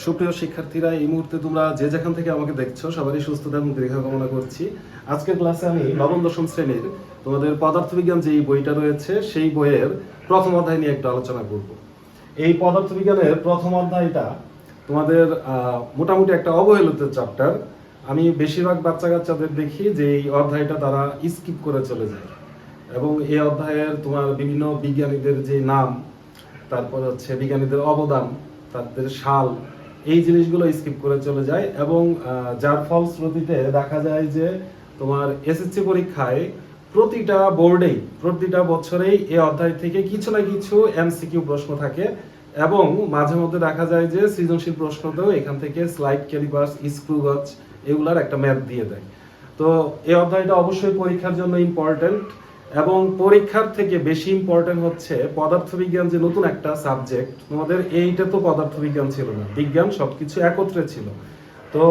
সুপ্রিয় শিক্ষার্থীরা, এই মুহূর্তে তোমরা যে যেখান থেকে আমাকে দেখছো সবারই সুস্থতা এবং দীর্ঘ কামনা করছি। আজকের ক্লাসে আমি নবম দশম শ্রেণীর তোমাদের পদার্থবিজ্ঞান যে বইটা রয়েছে সেই বইয়ের প্রথম অধ্যায় নিয়ে একটু আলোচনা করব। এই পদার্থবিজ্ঞানের প্রথম অধ্যায়টা তোমাদের মোটামুটি একটা অবহেলিত চ্যাপ্টার। আমি বেশিরভাগ বাচ্চা কাচ্চাদের দেখি যে এই অধ্যায়টা তারা স্কিপ করে চলে যায় এবং এই অধ্যায়ের তোমার বিভিন্ন বিজ্ঞানীদের যে নাম, তারপর হচ্ছে বিজ্ঞানীদের অবদান, তাদের সাল, এই জিনিসগুলো স্কিপ করে চলে যায় এবং যার ফলশ্রুতিতে দেখা যায় যে তোমার এসএসসি পরীক্ষায় প্রতিটা বোর্ডেই প্রতিটা বছরেই এই অধ্যায় থেকে কিছু না কিছু এমসিকিউ প্রশ্ন থাকে এবং মাঝে মধ্যে দেখা যায় যে সৃজনশীল প্রশ্নতেও এখান থেকে স্লাইড ক্যালিপার্স, স্ক্রু গজ এগুলার একটা ম্যাথ দিয়ে দেয়। তো এই অধ্যায়টা অবশ্যই পরীক্ষার জন্য ইম্পর্টেন্ট এবং পরীক্ষার থেকে বেশি ইম্পর্টেন্ট হচ্ছে পদার্থবিজ্ঞান যে নতুন একটা সাবজেক্ট। তোমাদের এইটা তো পদার্থবিজ্ঞান ছিল না, বিজ্ঞান সবকিছু একত্রে ছিল। তো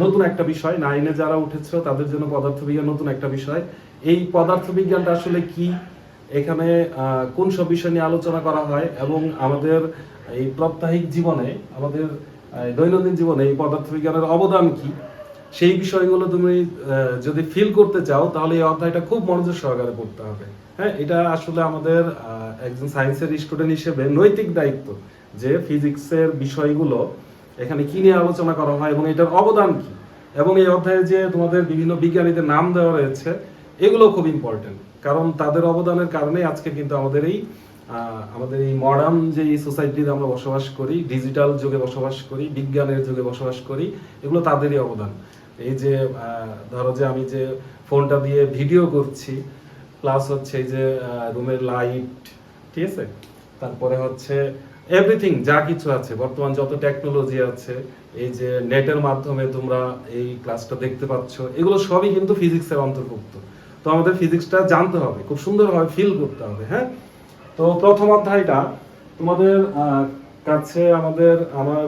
নতুন একটা বিষয়, 9-এ যারা উঠেছ তাদের জন্য পদার্থবিজ্ঞান নতুন একটা বিষয়। এই পদার্থবিজ্ঞানটা আসলে কি, এখানে কোন সব বিষয় নিয়ে আলোচনা করা হয় এবং আমাদের এই প্রাত্যহিক জীবনে, আমাদের দৈনন্দিন জীবনে এই পদার্থবিজ্ঞানের অবদান কি, সেই বিষয়গুলো তুমি যদি ফিল করতে চাও তাহলে এই অধ্যায়টা খুব মনোযোগ সহকারে পড়তে হবে। হ্যাঁ, এটা আসলে আমাদের একজন সায়েন্সের স্টুডেন্ট হিসেবে নৈতিক দায়িত্ব যে ফিজিক্সের বিষয়গুলো এখানে কি নিয়ে আলোচনা করা হয় এবং এটার অবদান কি, এবং এই অধ্যায়ে যে তোমাদের বিভিন্ন বিজ্ঞানীদের নাম দেওয়া রয়েছে এগুলো খুব ইম্পর্টেন্ট, কারণ তাদের অবদানের কারণে আজকে কিন্তু আমাদের এই মডার্ন যে সোসাইটিতে আমরা বসবাস করি, ডিজিটাল যুগে বসবাস করি, বিজ্ঞানের যুগে বসবাস করি, এগুলো তাদেরই অবদান। এই যে ধরো যে আমি যে ফোনটা দিয়ে ভিডিও করছি, প্লাস হচ্ছে এই যে রুমের লাইট, ঠিক আছে, তারপরে হচ্ছে এভরিথিং যা কিছু আছে, বর্তমান যত টেকনোলজি আছে, এই যে নেটের মাধ্যমে তোমরা এই ক্লাসটা দেখতে পাচ্ছ, এগুলো সবই কিন্তু ফিজিক্সের অন্তর্ভুক্ত। তো আমাদের ফিজিক্সটা জানতে হবে, খুব সুন্দরভাবে ফিল করতে হবে। হ্যাঁ, তো প্রথম অধ্যায়টা তোমাদের কাছে আমার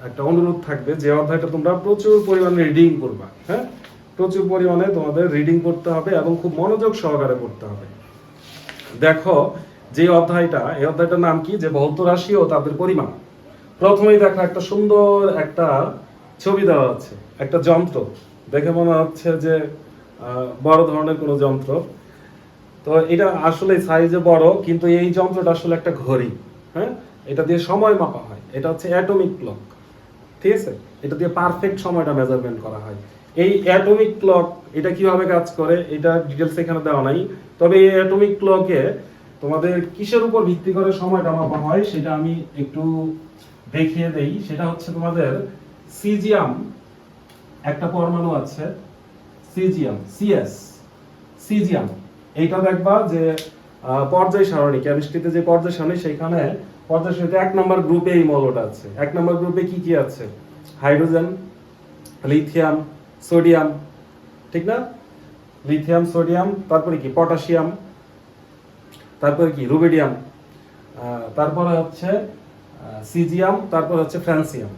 একটা অনুরোধ থাকবে যে অধ্যায়টা তোমরা প্রচুর পরিমাণে রিডিং করবা। হ্যাঁ, প্রচুর পরিমাণে তোমাদের রিডিং করতে হবে এবং খুব মনোযোগ সহকারে করতে হবে। দেখো যে অধ্যায়টা, এই অধ্যায়টার নাম কি, যে ভৌত রাশি ও তাদের পরিমাণ। প্রথমেই দেখো একটা সুন্দর একটা ছবি দেওয়া আছে, একটা যন্ত্র দেখে মনে হচ্ছে যে বড় ধরনের কোনো যন্ত্র। তো এটা আসলে সাইজে বড়, কিন্তু এই যন্ত্রটা আসলে একটা ঘড়ি। হ্যাঁ, এটা দিয়ে সময় মাপা হয়, এটা হচ্ছে অ্যাটমিক ক্লক, ঠিক আছে, এটা দিয়ে পারফেক্ট সময়টা মেজারমেন্ট করা হয়। এই অ্যাটমিক ক্লক এটা কিভাবে কাজ করে এটা ডিটেলস এখানে দেওয়া নাই, তবে এই অ্যাটমিক ক্লকে তোমাদের কিসের উপর ভিত্তি করে সময়টা মাপা হয় সেটা আমি একটু দেখিয়ে দেই। সেটা হচ্ছে তোমাদের সিজিয়াম, একটা পরমাণু আছে সিজিয়াম, সিজিয়াম। এইটা দেখবা যে পর্যায় সারণী, কেমিস্ট্রিতে যে পর্যায় সারণী, সেখানে পর্যায় সারণীতে 1 নম্বর গ্রুপে এই মৌলটা আছে। 1 নম্বর গ্রুপে কি কি আছে? হাইড্রোজেন, লিথিয়াম, সোডিয়াম, ঠিক না? লিথিয়াম, সোডিয়াম, তারপরে কি পটাশিয়াম, তারপরে কি রুবিডিয়াম, তারপরে হচ্ছে সিজিয়াম, তারপর হচ্ছে ফ্রান্সিয়াম।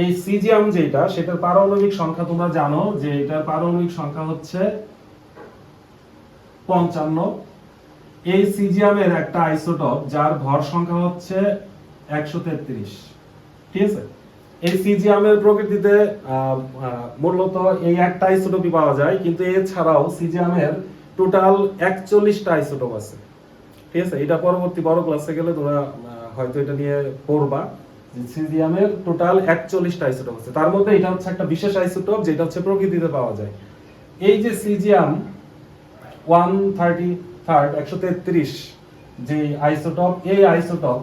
এই সিজিয়াম যেটা, সেটার পারমাণবিক সংখ্যা তোমরা জানো যে এটার পারমাণবিক সংখ্যা হচ্ছে 55। এই সিজিয়ামের একটা আইসোটোপ যার ভর সংখ্যা হচ্ছে 133, ঠিক আছে। এই সিজিয়ামের প্রকৃতিতে মূলত এই একটা আইসোটোপই পাওয়া যায়, কিন্তু এছাড়াও সিজিয়ামের টোটাল 41টা আইসোটোপ আছে, ঠিক আছে। এটা পরবর্তী বড় ক্লাসে গেলে তোমরা হয়তো এটা নিয়ে পড়বা যে সিজিয়ামের টোটাল 41টা আইসোটোপ আছে। তার মধ্যে এটা হচ্ছে একটা বিশেষ আইসোটোপ যেটা হচ্ছে প্রকৃতিতে পাওয়া যায়। এই যে সিজিয়াম 133 যে আইসোটোপ, এই আইসোটোপ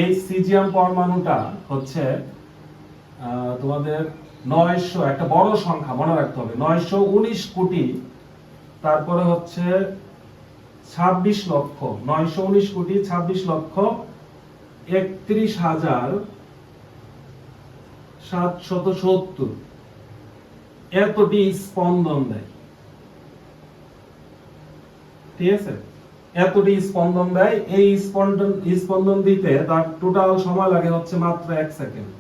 এই সিজিয়াম পরমাণুটা হচ্ছে তোমাদের 900, একটা বড় সংখ্যা মনে রাখতে হবে, 919 কোটি, তারপরে হচ্ছে 26 লক্ষ, 919 কোটি 26 লক্ষ 31,770 এতটি স্পন্দন দেয়, ঠিক আছে। এতটি স্পন্দন দেয়। এই স্পন্দন দিতে তার টোটাল সময় লাগে হচ্ছে মাত্র 1 সেকেন্ড,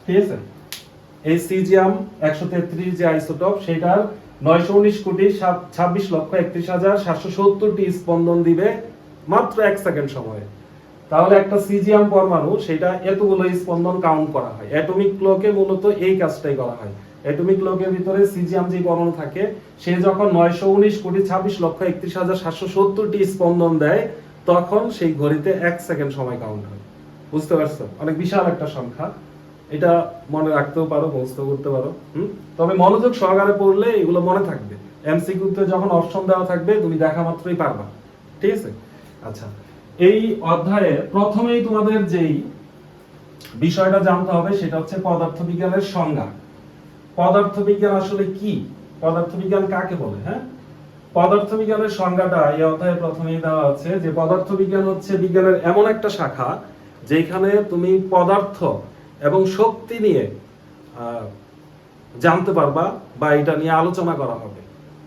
ঠিক আছে। এই সিজিয়াম 133 যে আইসোটোপ, সেটার 919 কোটি 26 লক্ষ 31,770টি স্পন্দন দিবে মাত্র 1 সেকেন্ড সময়ে। তাহলে একটা সিজিএম পরমাণু সেটা এতগুলো স্পন্দন কাউন্ট করা হয়। অ্যাটমিক ক্লকে মূলত এই কাজটাই করা হয়। অ্যাটমিক ক্লকের ভিতরে সিজিএম যে পরমাণু থাকে সে যখন 919,26,31,770টি স্পন্দন দেয় তখন সেই ঘড়িতে 1 সেকেন্ড সময় কাউন্ট হয়। বুঝতে পারছো? অনেক বিশাল একটা সংখ্যা। এটা মনে রাখতেও পারো, মুখস্থ করতে পারো। তবে মনোযোগ সহকারে পড়লে এগুলো মনে থাকবে। এমসিকিউতে যখন অপশন দেওয়া থাকবে তুমি দেখা মাত্রই পারবা। ঠিক আছে? আচ্ছা, এই অধ্যায়ে প্রথমেই তোমাদের যেই বিষয়টা জানতে হবে সেটা হচ্ছে পদার্থবিজ্ঞানের সংজ্ঞা। পদার্থবিজ্ঞান আসলে কি? পদার্থবিজ্ঞান কাকে বলে? হ্যাঁ, পদার্থবিজ্ঞানের সংজ্ঞাটা এই অধ্যায়ে প্রথমেই দেওয়া আছে যে পদার্থবিজ্ঞান হচ্ছে বিজ্ঞানের এমন একটা শাখা যেখানে তুমি পদার্থ এবং শক্তি নিয়ে জানতে পারবা বা এটা নিয়ে আলোচনা করা হবে।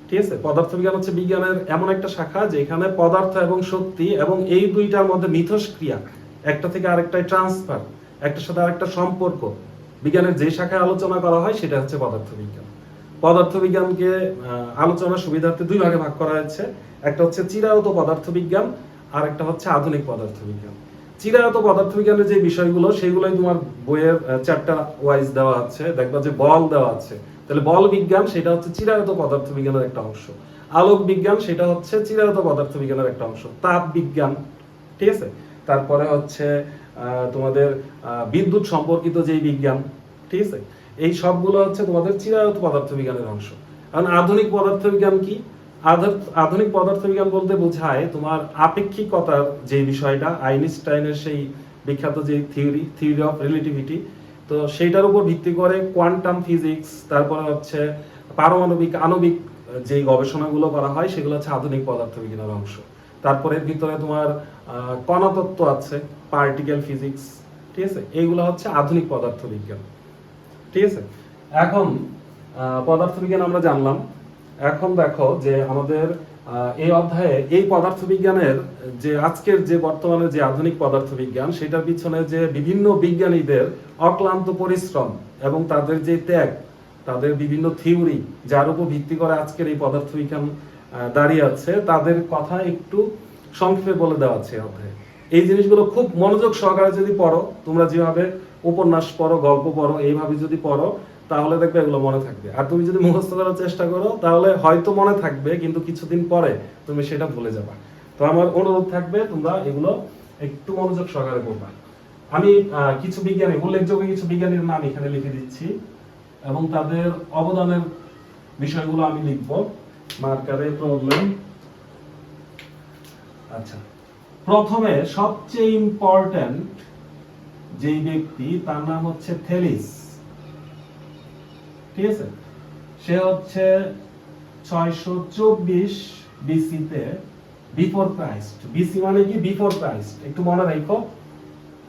ঠিক আছে? পদার্থবিজ্ঞান হচ্ছে বিজ্ঞানের এমন একটা শাখা যেখানে পদার্থ এবং শক্তি এবং এই দুইটার মধ্যে মিথস্ক্রিয়া, একটা থেকে আরেকটায় ট্রান্সফার, একটার সাথে আরেকটা সম্পর্ক, বিজ্ঞানের যে শাখায় আলোচনা করা হয় সেটা হচ্ছে পদার্থবিজ্ঞান। পদার্থবিজ্ঞানকে আলোচনার সুবিধার্থে দুই ভাগে ভাগ করা হয়েছে। একটা হচ্ছে চিরায়ত পদার্থবিজ্ঞান আর একটা হচ্ছে আধুনিক পদার্থবিজ্ঞান। চিরায়ত পদার্থবিজ্ঞানের যে বিষয়গুলো সেগুলোই তোমার বইয়ের চ্যাপ্টার ওয়াইজ দেওয়া আছে। দেখবা যে বল দেওয়া আছে, তাহলে বল বিজ্ঞান সেটা হচ্ছে চিরায়ত পদার্থবিজ্ঞানের একটা অংশ। আলোক বিজ্ঞান সেটা হচ্ছে চিরায়ত পদার্থবিজ্ঞানের একটা অংশ। তাপ বিজ্ঞান, ঠিক আছে, তারপরে হচ্ছে তোমাদের বিদ্যুৎ সম্পর্কিত যেই বিজ্ঞান, ঠিক আছে, এই সবগুলো হচ্ছে তোমাদের চিরায়ত পদার্থবিজ্ঞানের অংশ। কারণ আধুনিক পদার্থবিজ্ঞান কি? আধুনিক পদার্থবিজ্ঞান বলতে বোঝায় তোমার আপেক্ষিকতার যে বিষয়টা, আইনস্টাইনের সেই বিখ্যাত যে থিওরি অফ রিলেটিভিটি, তো সেইটার উপর ভিত্তি করে কোয়ান্টাম ফিজিক্স, তারপরে হচ্ছে পারমাণবিক আণবিক যে গবেষণাগুলো করা হয় সেগুলো হচ্ছে আধুনিক পদার্থবিজ্ঞানের অংশ। তারপরে ভিতরে তোমার কণাতত্ত্ব আছে, পার্টিকেল ফিজিক্স, ঠিক আছে, এইগুলো হচ্ছে আধুনিক পদার্থবিজ্ঞান। ঠিক আছে, এখন পদার্থবিজ্ঞান আমরা জানলাম। এখন দেখো যে আমাদের এই অধ্যায়ে এই পদার্থবিজ্ঞানের যে আজকের যে বর্তমানে যে আধুনিক পদার্থবিজ্ঞান সেটার পিছনে যে বিভিন্ন বিজ্ঞানীদের অক্লান্ত পরিশ্রম এবং তাদের যে ত্যাগ, তাদের বিভিন্ন থিওরি যার উপর ভিত্তি করে আজকের এই পদার্থবিজ্ঞান দাঁড়িয়ে আছে, তাদের কথা একটু সংক্ষেপে বলে দেওয়া আছে অধ্যায়ে। এই জিনিসগুলো খুব মনোযোগ সহকারে যদি পড়ো, তোমরা যেভাবে উপন্যাস পড়ো, গল্প পড়ো, এইভাবে যদি পড়ো তাহলে দেখবে এগুলো মনে থাকবে। আর তুমি যদি মুখস্থ করার চেষ্টা করো তাহলে হয়তো মনে থাকবে, কিন্তু কিছুদিন পরে তুমি সেটা ভুলে যাবা। তো আমার অনুরোধ থাকবে তোমরা এগুলো একটু মনোযোগ সহকারে পড়বা। আমি কিছু বিজ্ঞানী, উল্লেখযোগ্য কিছু বিজ্ঞানীর নাম এখানে লিখে দিচ্ছি এবং তাদের অবদানের বিষয়গুলো আমি লিখব মার্কারে প্রবলেম। আচ্ছা, প্রথমে সবচেয়ে ইম্পর্টেন্ট যেই ব্যক্তি তার নাম হচ্ছে থেলিস। ঠিক আছে, সে হচ্ছে 624 বিসিতে, বিফোর ক্রাইস্ট। বিসি মানে কি? Before Christ. একটু মনে রাখো,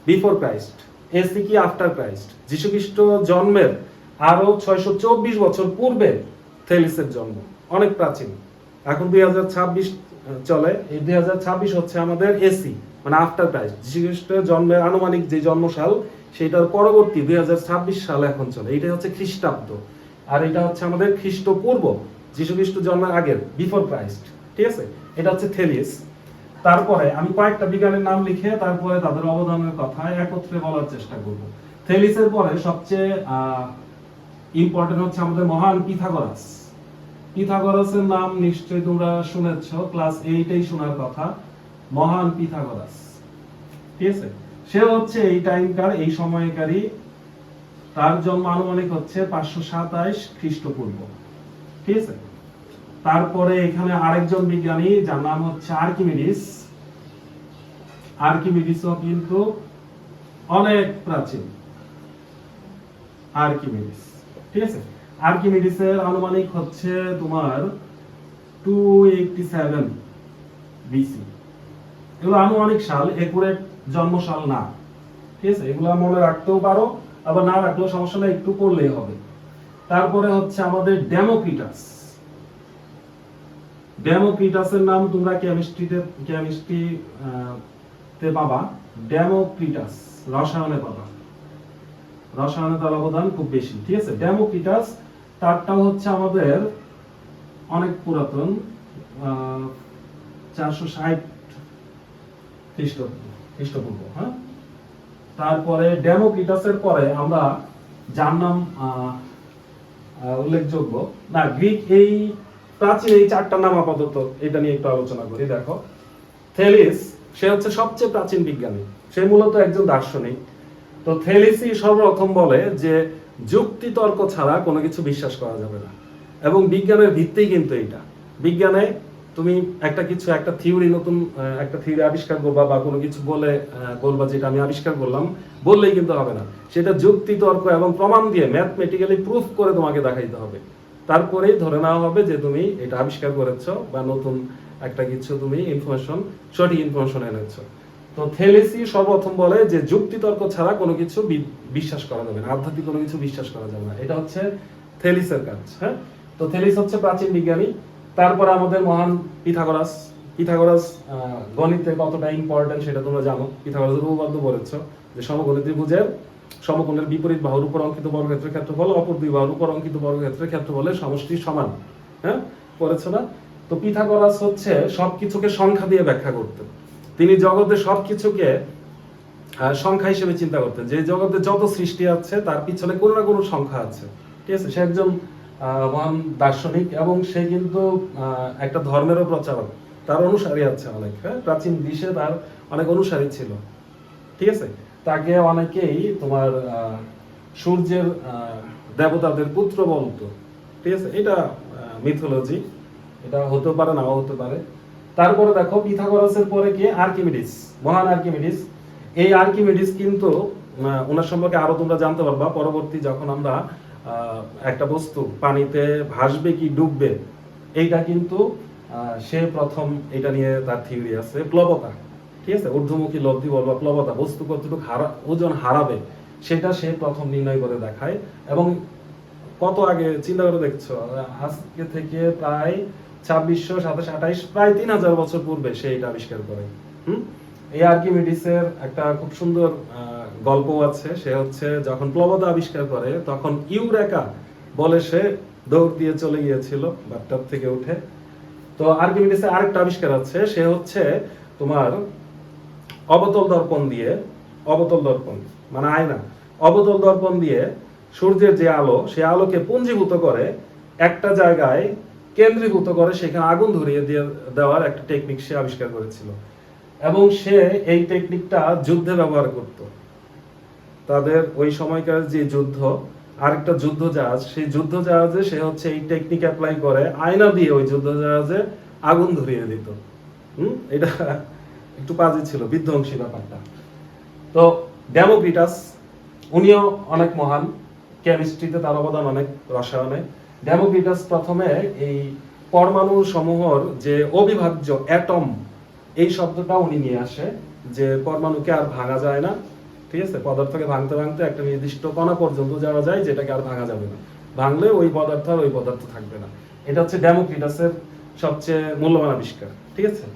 বিফোর ক্রাইস্ট। এসি কি? After Christ. যীশু খ্রিস্ট জন্মের আরো 624 বছর পূর্বে থেলিসের জন্ম, অনেক প্রাচীন। এখন 2026 চলে, এই 2026 হচ্ছে আমাদের এসি মানে আফটার ক্রাইস্ট। যীশু খ্রিস্টের জন্মের আনুমানিক যে জন্মসাল সেটার পরবর্তী 2026 সাল এখন চলে, এইটা হচ্ছে খ্রিস্টাব্দ। আর এটা হচ্ছে আমাদের খ্রিস্টপূর্ব, যীশু খ্রিস্ট জন্মের আগের, বিফোর ক্রাইস্ট। ঠিক আছে, এটা হচ্ছে থেলিস। তারপরে আমি কয়েকটা বিজ্ঞানীর নাম লিখে তারপরে তাদের অবদানের কথা একত্রে বলার চেষ্টা করব। থেলিসের পরে সবচেয়ে ইম্পর্টেন্ট হচ্ছে আমাদের মহান পিথাগোরাস। পিথাগোরাসের নাম নিশ্চয়ই তোমরা শুনেছ, ক্লাস 8এই শোনার কথা, মহান পিথাগোরাস। ঠিক আছে, সে হচ্ছে এই টাইমকার, এই সময়কারী। তার জন্ম আনুমানিক হচ্ছে 527 খ্রিস্টপূর্ব। ঠিক আছে, তারপরে এখানে আরেকজন বিজ্ঞানী যার নাম হচ্ছে আর্কিমিডিস। আর্কিমিডিসও কিন্তু অনেক প্রাচীন। আর্কিমিডিস, ঠিক আছে, আর্কিমিডিসের আনুমানিক হচ্ছে তোমার 287 বিসি। এগুলো আনুমানিক সাল, একুরেট জন্মসাল না। ঠিক আছে, এগুলো মনে রাখতেও পারো, আবার না রাখলেও সমস্যা নেই, একটু পড়লেই হবে। তারপরে হচ্ছে আমাদের ডেমোক্রিটাস। ডেমোক্রিটাসের নাম তোমরা কেমিস্ট্রিতে পাবা, ডেমোক্রিটাস রসায়নে পাবা, রসায়নে তার অবদান খুব বেশি। ঠিক আছে, ডেমোক্রিটাস তারটাও হচ্ছে আমাদের অনেক পুরাতন, 460 খ্রিস্টপূর্ব। হ্যাঁ, তারপরে ডেমোক্রিটাসের পরে আমরা যার নাম উল্লেখযোগ্য না, গ্রিক এই প্রাচীন এই চারটা নাম আপাতত এটা নিয়ে একটু আলোচনা করি। দেখো, থেলিস, সে হচ্ছে সবচেয়ে প্রাচীন বিজ্ঞানী, সে মূলত একজন দার্শনিক। তো থেলিসই সর্বপ্রথম বলে যে যুক্তি তর্ক ছাড়া কোনো কিছু বিশ্বাস করা যাবে না, এবং বিজ্ঞানের ভিত্তি কিন্তু এটা। বিজ্ঞানে তুমি একটা থিওরি, নতুন একটা থিওরি আবিষ্কার করবা বা কোনো কিছু বলবা যেটা আমি আবিষ্কার করলাম বললেই কিন্তু হবে না, সেটা যুক্তি তর্ক এবং প্রমাণ দিয়ে ম্যাথমেটিক্যালি প্রুফ করে তোমাকে দেখাইতে হবে। তারপরেই ধরে নেওয়া হবে যে তুমি এটা আবিষ্কার করেছো বা নতুন একটা কিছু তুমি সঠিক ইনফরমেশন এনেছো। তো থেলিসই সর্বপ্রথম বলে যে যুক্তি তর্ক ছাড়া কোনো কিছু বিশ্বাস করা যাবে না, আধ্যাত্মিক কোনো কিছু বিশ্বাস করা যাবে না। এটা হচ্ছে থেলিসের কাজ। হ্যাঁ, তো থেলিস হচ্ছে প্রাচীন বিজ্ঞানী। তারপরে আমাদের মহান পিথাগোরাস গণিতে কতটা ইম্পর্টেন্ট সেটা তোমরা জানো। পিথাগোরাসের উপপাদ্য বলেছো যে সমকোণী ত্রিভুজের সমকোণের বিপরীত বাহুর উপর অঙ্কিত বর্গক্ষেত্রের ক্ষেত্রফল অপর দুই বাহুর উপর অঙ্কিত বর্গক্ষেত্রের ক্ষেত্রফলের সমষ্টি সমান। হ্যাঁ, পড়েছো না? তো পিথাগোরাস হচ্ছে সবকিছুকে সংখ্যা দিয়ে ব্যাখ্যা করতেন। তিনি জগতের সবকিছুকে সংখ্যা হিসেবে চিন্তা করতেন, যে জগতে যত সৃষ্টি আছে তার পিছনে কোনো না কোনো সংখ্যা আছে। ঠিক আছে, সে একজন মহান দার্শনিক এবং সে কিন্তু একটা ধর্মেরও প্রচারক, তার অনুসারী আছে অনেক। হ্যাঁ, প্রাচীন গ্রীসে তার অনেক অনুসারী ছিল। ঠিক আছে, তাকে অনেকেই তোমার সূর্যের দেবতাদের পুত্র বলতো। ঠিক আছে, এটা মিথোলজি, এটা হতে পারে নাও হতে পারে। তারপরে দেখো, পিথাগোরাসের পরে কে? আর্কিমিডিস, মহান আর্কিমিডিস। এই আর্কিমিডিস কিন্তু ওনার সম্পর্কে আরো তোমরা জানতে পারবা পরবর্তী, যখন আমরা একটা বস্তু পানিতে ভাসবে কি ডুববে, এইটা কিন্তু সে প্রথম এটা নিয়ে তার থিওরি আছে। প্লবতা, ঠিক আছে, ঊর্ধ্বমুখী লব্ধি বল বা প্লবতা, বস্তু কতটুকু ওজন হারাবে সেটা সে প্রথম নির্ণয় করে দেখায়। এবং কত আগে চিন্তা করে দেখছো, আজকে থেকে প্রায় 2600, 2700, 28, প্রায় 3000 বছর পূর্বে সে এটা আবিষ্কার করে। এই আর্কিমিডিসের একটা খুব সুন্দর গল্প আছে। সে হচ্ছে যখন প্লবতা আবিষ্কার করে তখন ইউরেকা বলে সে দৌড় দিয়ে চলে গিয়েছিল বাথটব থেকে উঠে। তো আর্কিমিডিসের আরেকটা আবিষ্কার আছে, সে হচ্ছে তোমার অবতল দর্পণ মানে আয়না, অবতল দর্পণ দিয়ে সূর্যের যে আলো, সে আলোকে পুঞ্জীভূত করে একটা জায়গায় কেন্দ্রীভূত করে সেখানে আগুন ধরিয়ে দেওয়ার একটা টেকনিক সে আবিষ্কার করেছিল। এবং সে এই টেকনিকটা যুদ্ধে ব্যবহার করত। তাদের ওই সময়কার যে যুদ্ধ, আরেকটা যুদ্ধ জাহাজ, সেই যুদ্ধ জাহাজে সে হচ্ছে এই টেকনিক অ্যাপ্লাই করে আয়না দিয়ে ওই যুদ্ধ জাহাজে আগুন ধরিয়ে দিত। এটা একটু বাজে ছিল, বিধ্বংসী ব্যাপারটা। তো ডেমোক্রিটাস, উনিও অনেক মহান, কেমিস্ট্রিতে তার অবদান অনেক, রসায়নে। ডেমোক্রিটাস প্রথমে এই পরমাণু সমূহর যে অবিভাজ্য অ্যাটম, এই শব্দটা উনি নিয়ে আসে, যে পরমাণুকে আর ভাঙা যায় না। ঠিক আছে, পদার্থকে ভাঙতে ভাঙতে একটা নির্দিষ্ট কণা পর্যন্ত যাওয়া যায়, যেটাকে আর ভাঙা যাবে না, ভাঙলে ওই পদার্থ আর ওই পদার্থ থাকবে না। এটা হচ্ছে ডেমোক্রিটাসের সবচেয়ে মূল্যবান আবিষ্কার। ঠিক আছে,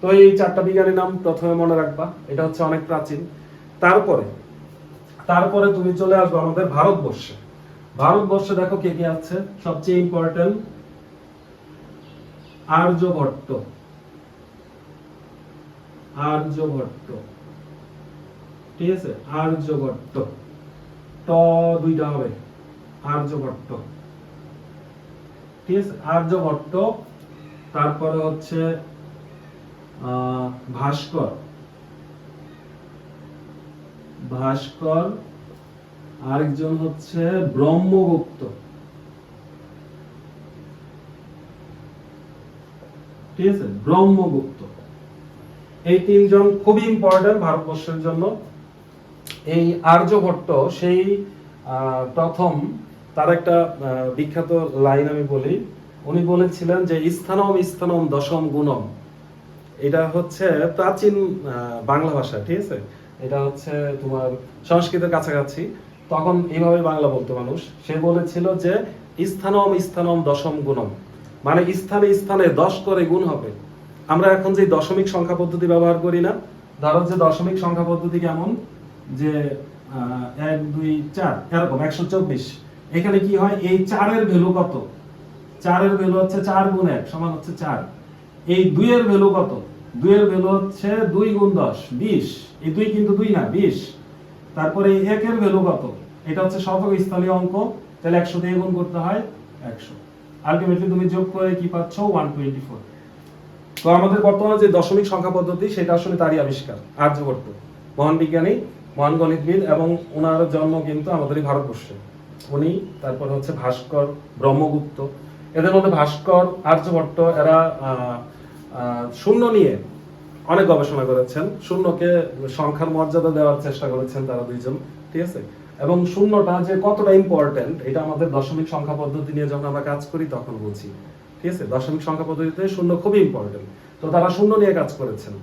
তো এই চারটা বিজ্ঞানীর নাম প্রথমে মনে রাখবা, এটা হচ্ছে অনেক প্রাচীন। তারপরে তুমি চলে আসবে আমাদের ভারতবর্ষে দেখো কে কে আছে। সবচেয়ে ইম্পর্টেন্ট আর্যভট্ট, ঠিক আছে, আর্যভট্ট, ট দুইটা হবে, আর্যভট্ট। ঠিক আছে, আর্যভট্ট। তারপরে হচ্ছে ভাস্কর, আরেকজন হচ্ছে ব্রহ্মগুপ্ত। ঠিক আছে, ব্রহ্মগুপ্ত। এই তিনজন খুবই ইম্পর্টেন্ট ভারতবর্ষের জন্য। এই আর্যভট্ট সেই প্রথম, তার একটা বিখ্যাত লাইন আমি বলি। উনি বলেছিলেন যে স্থানম দশম গুণম। এটা হচ্ছে প্রাচীন বাংলা ভাষা। ঠিক আছে, এটা হচ্ছে তোমার সংস্কৃতের কাছাকাছি, তখন এইভাবে বাংলা বলতো মানুষ। সে বলেছিল যে স্থানম দশম গুণম, মানে স্থানে স্থানে 10 করে গুণ হবে। আমরা এখন যে দশমিক সংখ্যা পদ্ধতি ব্যবহার করি না, ধরো যে দশমিক সংখ্যা পদ্ধতি কেমন, যে 1 2 4 এরকম 124। এখানে কি হয়, এই 4 এর ভ্যালু কত? 4 এর ভ্যালু হচ্ছে 4 গুণ 1 সমান হচ্ছে 4। এই 2 এর ভ্যালু কত? 2 এর ভ্যালু হচ্ছে 2 গুণ 10 20, এই 2 কিন্তু 2 না 20। তারপরে এই 1 এর ভ্যালু কত, এটা হচ্ছে শতক স্থানীয় অঙ্ক, তাহলে 100 দিয়ে গুণ করতে হয় 100। আলটিমেটলি তুমি যোগ করে কি পাচ্ছ 124। তো আমাদের বর্তমানে যে দশমিক সংখ্যা পদ্ধতি সেটা আসলে তারই আবিষ্কার আর্যভট্ট, মহান বিজ্ঞানী, মহান গণিতবিদ, এবং ওনার জন্ম কিন্তু আমাদের এই ভারতবর্ষে। উনি, তারপর হচ্ছে ভাস্কর, ব্রহ্মগুপ্ত, এদের মধ্যে ভাস্কর, আর্যভট্ট এরা শূন্য নিয়ে অনেক গবেষণা করেছেন, শূন্যকে সংখ্যার মর্যাদা দেওয়ার চেষ্টা করেছেন তারা দুইজন, ঠিক আছে। এবং শূন্যটা যে কতটা ইম্পর্টেন্ট এটা আমাদের দশমিক সংখ্যা পদ্ধতি নিয়ে যখন আমরা কাজ করি তখন বুঝি, ঠিক আছে। দশমিক সংখ্যা পদ্ধতিতে শূন্য খুবই ইম্পর্টেন্ট, তো তারা শূন্য নিয়ে কাজ করেছেন,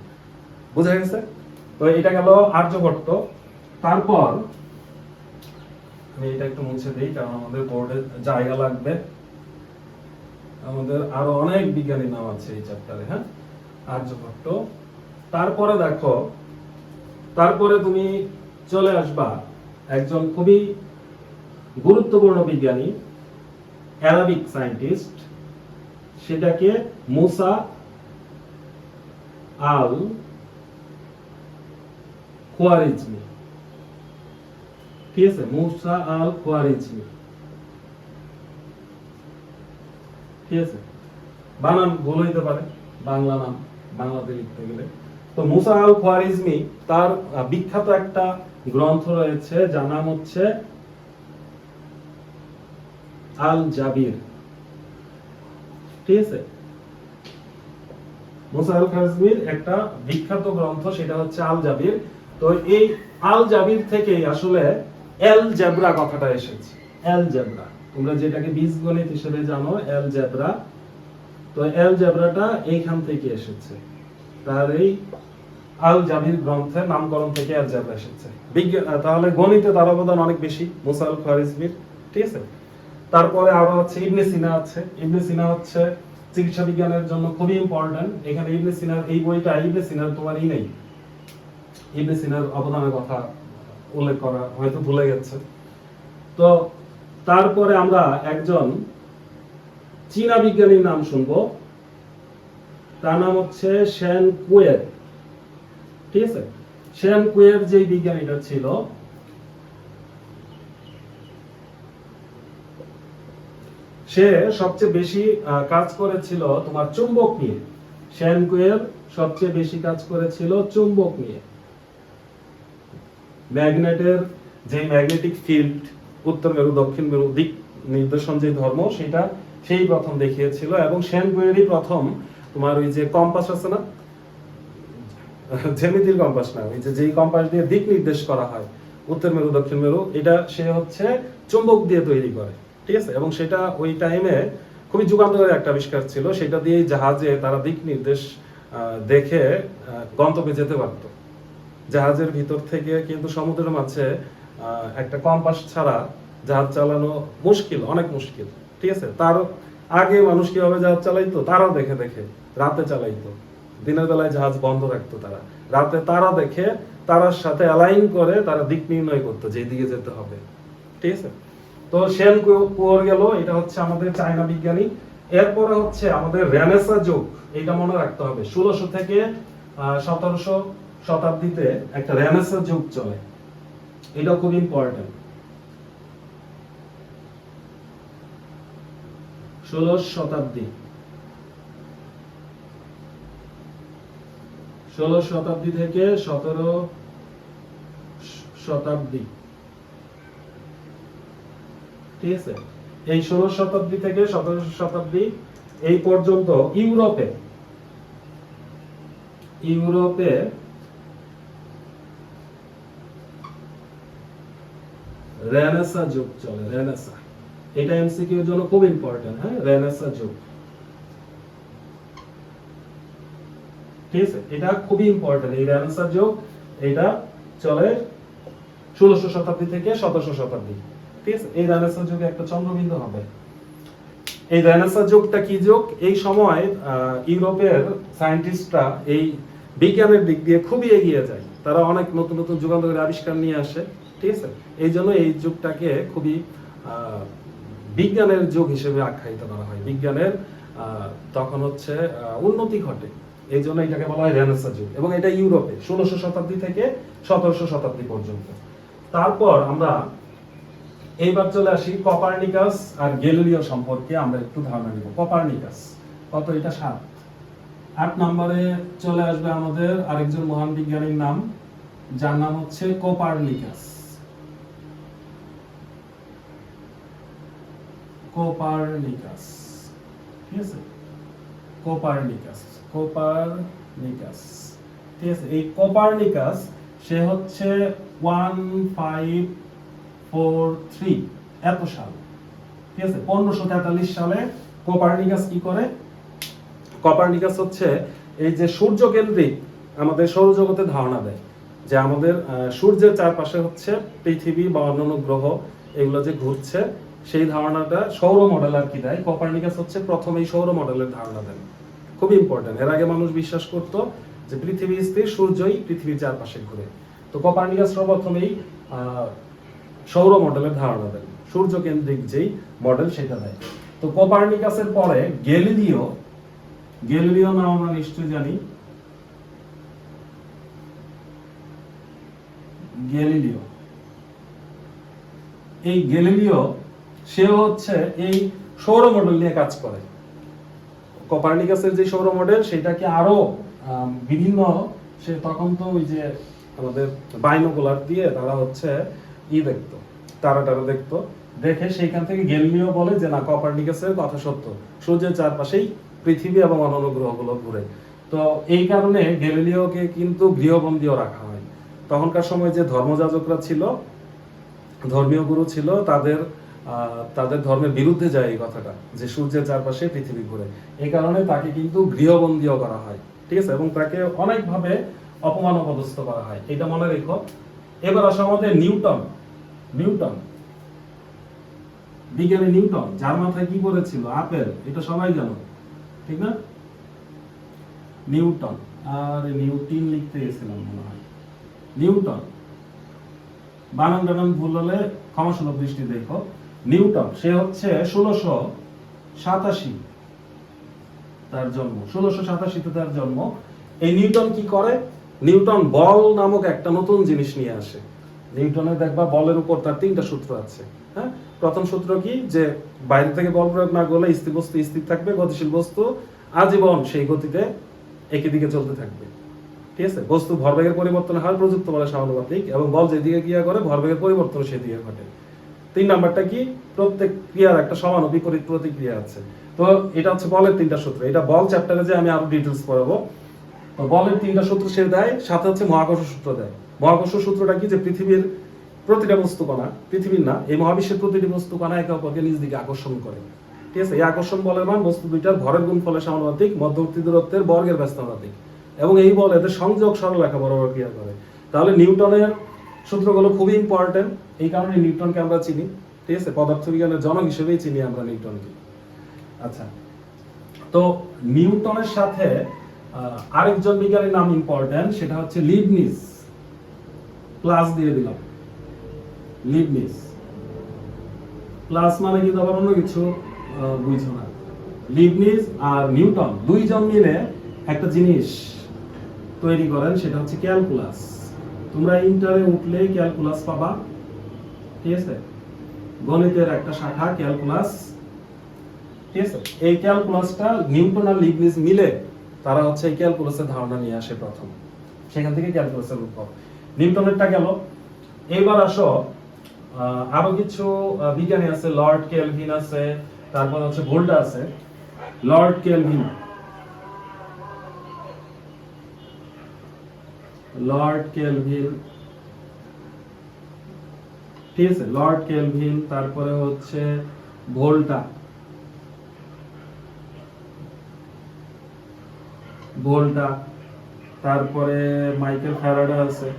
বুঝা গেছে। তো এটা গেল আর্যভট্ট। তারপর আমি এটা একটু মুছে দিই কারণ আমাদের বোর্ডে জায়গা লাগবে, আমাদের আরো অনেক বিজ্ঞানীর নাম আছে এই চ্যাপ্টারে, হ্যাঁ। আর্যভট্ট, তারপরে দেখো, তারপরে তুমি চলে আসবা একজন খুবই গুরুত্বপূর্ণ বিজ্ঞানী, অ্যারাবিক সায়েন্টিস্ট, সেটাকে মুসা আল খোয়ারিজমি, ঠিক আছে। মুসা আল খোয়ারিজমি, ঠিক আছে। বানান ভুল হইতে পারে, বাংলা নাম বাংলাতে লিখতে গেলে। তো মুসা আল খোয়ারিজমি, তার বিখ্যাত একটা গ্রন্থ রয়েছে যার নাম হচ্ছে আল জাবির, ঠিক আছে। মুসা আল খোয়ারিজমির একটা বিখ্যাত গ্রন্থ সেটা হচ্ছে আল জাবির। তো এই আল জাবির থেকে আসলে অ্যালজেব্রা কথাটা এসেছে। অ্যালজেব্রা তোমরা যেটাকে বীজগণিত হিসেবে জানো, অ্যালজেব্রা, তো অ্যালজেব্রাটা এইখান থেকে এসেছে, তার এই আল জাবির গ্রন্থের নামকরণ থেকে অ্যালজেব্রা এসেছে। তাহলে গণিতে তার অবদান অনেক বেশি মুসা আল খোয়ারিজমির, ঠিক আছে। তারপরে আরো হচ্ছে ইবনে সিনা আছে। ইবনে সিনা হচ্ছে চিকিৎসা বিজ্ঞানের জন্য খুবই ইম্পর্টেন্ট। এখানে ইবনে সিনার এই বইটা, ইবনে সিনার তোমারই নেই, ইবনে সিনার অবদানের কথা উল্লেখ করা হয়তো ভুলে গেছে। তো তারপরে আমরা একজন চীনা বিজ্ঞানীর নাম শুনবো, তার নাম হচ্ছে শেন কুয়ের, ঠিক আছে। শেন কুয়ের যে বিজ্ঞানীটা ছিল, সে সবচেয়ে বেশি কাজ করেছিল তোমার চুম্বক নিয়ে। শেন কুয়ের সবচেয়ে বেশি কাজ করেছিল চুম্বক নিয়ে। ম্যাগনেটের যে ম্যাগনেটিক ফিল্ড, উত্তর মেরু দক্ষিণ মেরু দিক নির্দেশন যে ধর্ম, সেটা সেই প্রথম দেখিয়েছিল। এবং শেন কুয়েরই প্রথম তোমার ওই যে কম্পাস আছে না, জ্যামিতির কম্পাস না, ওই যে যেই কম্পাস দিয়ে দিক নির্দেশ করা হয় উত্তর মেরু দক্ষিণ মেরু, এটা সে হচ্ছে চুম্বক দিয়ে তৈরি করে, ঠিক আছে। এবং সেটা ওই টাইমে খুবই যুগান্তকারী একটা আবিষ্কার ছিল, সেটা দিয়েই জাহাজে তারা দিক নির্দেশ দেখে গন্তব্যে যেতে পারত। জাহাজের ভিতর থেকে কিন্তু সমুদ্রের মাঝে একটা কম্পাস ছাড়া জাহাজ চালানো মুশকিল, অনেক মুশকিল, ঠিক আছে। তার আগে মানুষ কিভাবে জাহাজ চালাইতো, তারাও দেখে দেখে রাতে চালাইতো, দিনের বেলায় জাহাজ বন্ধ রাখতো, তারা রাতে তারা দেখে তারার সাথে অ্যালাইন করে তারা দিক নির্ণয় করতো যে দিকে যেতে হবে, ঠিক আছে। তো শেন কুয়োর গেল, এটা হচ্ছে আমাদের চায়না বিজ্ঞানী। এরপরে হচ্ছে আমাদের রেনেসা যুগ, এটা মনে রাখতে হবে। 1600 থেকে 1700 শতাব্দীতে একটা রেনেসা যুগ চলে, এটা খুব ইম্পর্টেন্ট। 16 শতাব্দী, 16 শতাব্দী থেকে 17 শতাব্দী, ঠিক আছে। এই 16 শতাব্দী থেকে 17 শতাব্দী এই পর্যন্ত ইউরোপে রেনেসা যুগ চলে। রেনেসা, এটা এমসিকিউ এর জন্য খুব ইম্পর্টেন্ট, হ্যাঁ। রেনেসা যুগ, ঠিক আছে, এটা খুবই ইম্পর্টেন্ট। এই রেনেসা যুগ এটা চলে 1600 শতাব্দী থেকে 1700 শতাব্দী, ঠিক আছে। এই রেনেসা যুগে একটা চন্দ্রবিন্দু হবে। এই রেনেসা যুগটা কি যুগ? এই সময় ইউরোপের সায়েন্টিস্টরা এই বিজ্ঞানের দিক দিয়ে খুবই এগিয়ে যায়, তারা অনেক নতুন নতুন যুগান্তকারী আবিষ্কার নিয়ে আসে, ঠিক আছে। এই জন্য এই যুগটাকে খুবই বিজ্ঞানের যুগ হিসেবে আখ্যায়িত করা হয়। বিজ্ঞানের তখন হচ্ছে উন্নতি ঘটে, এই জন্য এটাকে বলা হয় রেনেসাঁ যুগ, এবং এটা ইউরোপে 1600 শতাব্দী থেকে 1700 শতাব্দী পর্যন্ত। তারপর আমরা এইবার চলে আসি কোপারনিকাস আর গ্যালিলিও সম্পর্কে আমরা একটু ধারণা নিব। কোপারনিকাস কত, এটা 7। 8 নম্বরে চলে আসবে আমাদের আরেকজন মহান বিজ্ঞানীর নাম, যার নাম হচ্ছে কোপারনিকাস। কোপারনিকাস, ঠিক আছে, কোপারনিকাস, কোপারনিকাস, ঠিক আছে। এই কোপারনিকাস সে হচ্ছে 1543 এত সাল, ঠিক আছে। 1543 সালে কোপারনিকাস কি করে, কোপারনিকাস হচ্ছে এই যে সূর্য কেন্দ্রিক আমাদের সৌরজগতে ধারণা দেয় যে আমাদের সূর্যের চারপাশে হচ্ছে পৃথিবী বা অন্যান্য গ্রহ এগুলো যে ঘুরছে, সেই ধারণাটা সৌর মডেল আর কি দেয়। কোপারনিকাস হচ্ছে প্রথম এই সৌর মডেলের ধারণা দেন, খুব ইম্পর্টেন্ট। এর আগে মানুষ বিশ্বাস করত যে পৃথিবী স্থির, সূর্যই পৃথিবীর চারপাশে ঘুরে। তো কোপারনিকাস প্রথমেই সৌর মডেলের ধারণা দেন, সূর্য কেন্দ্রিক যেই মডেল সেটা দেয়। তো কোপারনিকাসের পরে গ্যালিলিও, গ্যালিলিও নাম আমরা নিশ্চয়ই জানি, গ্যালিলিও। এই গ্যালিলিও সে হচ্ছে এই সৌর মডেল নিয়ে কাজ করে। কোপারনিকাসের যে সৌর মডেল সেটাকে আরো বিভিন্ন, সে তখন তো ওই যে আমাদের বাইনোকুলার দিয়ে তারা হচ্ছে দেখতো, তারা দেখতো, দেখে সেইখান থেকে গ্যালিলিও বলে যে না, কোপারনিকাসের কথা সত্য, সূর্যের চারপাশেই পৃথিবী এবং অন্যান্য গ্রহগুলো ঘুরে। তো এই কারণে গ্যালিলিওকে কিন্তু গৃহবন্দীও রাখা হয়। তখনকার সময় যে ধর্মযাজকরা ছিল, ধর্মীয় গুরু ছিল, তাদের ধর্মের বিরুদ্ধে যায় এই কথাটা যে সূর্যের চারপাশে পৃথিবী ঘুরে। এই কারণে তাকে কিন্তু গৃহবন্দীও করা হয়, ঠিক আছে, এবং তাকে অনেকভাবে অপমান অপদস্থ করা হয়, এটা মনে রেখো। এবার আসো আমাদের নিউটন। নিউটন, বিজ্ঞানী নিউটন, যার মাথায় কি পড়েছিল, আপেল, এটা সবাই জানো, ঠিক না? নিউটন, আর নিউটিন লিখতে গেছিলাম মনে হয়। নিউটন, বানান টানান ভুল হলে ক্ষমাসুলভ দৃষ্টি দেখো। নিউটন সে হচ্ছে 1687 তার জন্ম, 1687 তার জন্ম। এই নিউটন কি করে, নিউটন বল নামক একটা নতুন জিনিস নিয়ে আসে। নিউটনের দেখবা বলের উপর তার 3টা সূত্র আছে। হ্যাঁ, প্রথম সূত্র কি, যে বাইরে থেকে বল প্রয়োগ না করলে স্থির বস্তু স্থির থাকবে, গতিশীল বস্তু আজীবন সেই গতিতে একই দিকে চলতে থাকবে, ঠিক আছে। বস্তু ভরবেগের পরিবর্তন হয় প্রযুক্ত বলের সমানুপাতিক, এবং বল যেদিকে ক্রিয়া করে ভরবেগের পরিবর্তন সেদিকে ঘটে। 3 নাম্বারটা কি, প্রত্যেক ক্রিয়ার একটা সমান ও বিপরীত প্রতিক্রিয়া আছে। তো এটা হচ্ছে বলের 3টা সূত্র। এটা বল চ্যাপ্টারে যে আমি আরো ডিটেইলস পড়াবো। তো বলের 3টা সূত্র সে দেয়, সাথে হচ্ছে মহাকর্ষ সূত্র দেয়। মহাকর্ষ সূত্রটা কি, যে পৃথিবীর প্রতিটা বস্তু কণা, পৃথিবীর না, এই মহাবিশ্বের প্রতিটি বস্তু কণা একে অপরকে নিজ দিকে আকর্ষণ করে, ঠিক আছে। এই আকর্ষণ বলের মান বস্তু দুইটার ভরের গুণফলের সমানুপাতিক, মধ্যবর্তী দূরত্বের বর্গের ব্যস্তানুপাতিক, এবং এই বল এদের সংযোগ সরলরেখা বরাবর ক্রিয়া করে। তাহলে নিউটনের সূত্রগুলো খুবই ইম্পর্টেন্ট, এই কারণে নিউটনকে আমরা চিনি, ঠিক আছে, পদার্থবিজ্ঞানের জনক হিসেবেই চিনি আমরা নিউটনকে। আচ্ছা, তো নিউটনের সাথে আরেকজন বিজ্ঞানীর নাম ইম্পর্টেন্ট, সেটা হচ্ছে লিবনিজ। প্লাস দিয়ে দিলাম, লিবনিজ। প্লাস মানে কিন্তু আবার অন্য কিছু বুঝছো না। লিবনিজ আর নিউটন দুইজন মিলে একটা জিনিস তৈরি করেন, সেটা হচ্ছে ক্যালকুলাস। তোমরা ইন্টারে উঠলে ক্যালকুলাস পাবা, ঠিক আছে, গণিতের একটা শাখা ক্যালকুলাস, ঠিক আছে। এই ক্যালকুলাসটা নিউটন আর লিবনিজ মিলে তারা হচ্ছে এই ক্যালকুলাসের ধারণা নিয়ে আসে প্রথম, সেখান থেকে ক্যালকুলাসের উদ্ভব। নিউটনেরটা গেল। এবার আসো আরো কিছু বিজ্ঞানী আছে, লর্ড কেলভিন আছে, তারপর হচ্ছে ভোল্টা আছে। লর্ড কেলভিন, লর্ড কেলভিন, ঠিক আছে, লর্ড কেলভিন, তারপরে হচ্ছে ভোল্টা, ভোল্টা, তারপরে মাইকেল ফ্যারাডে আছে,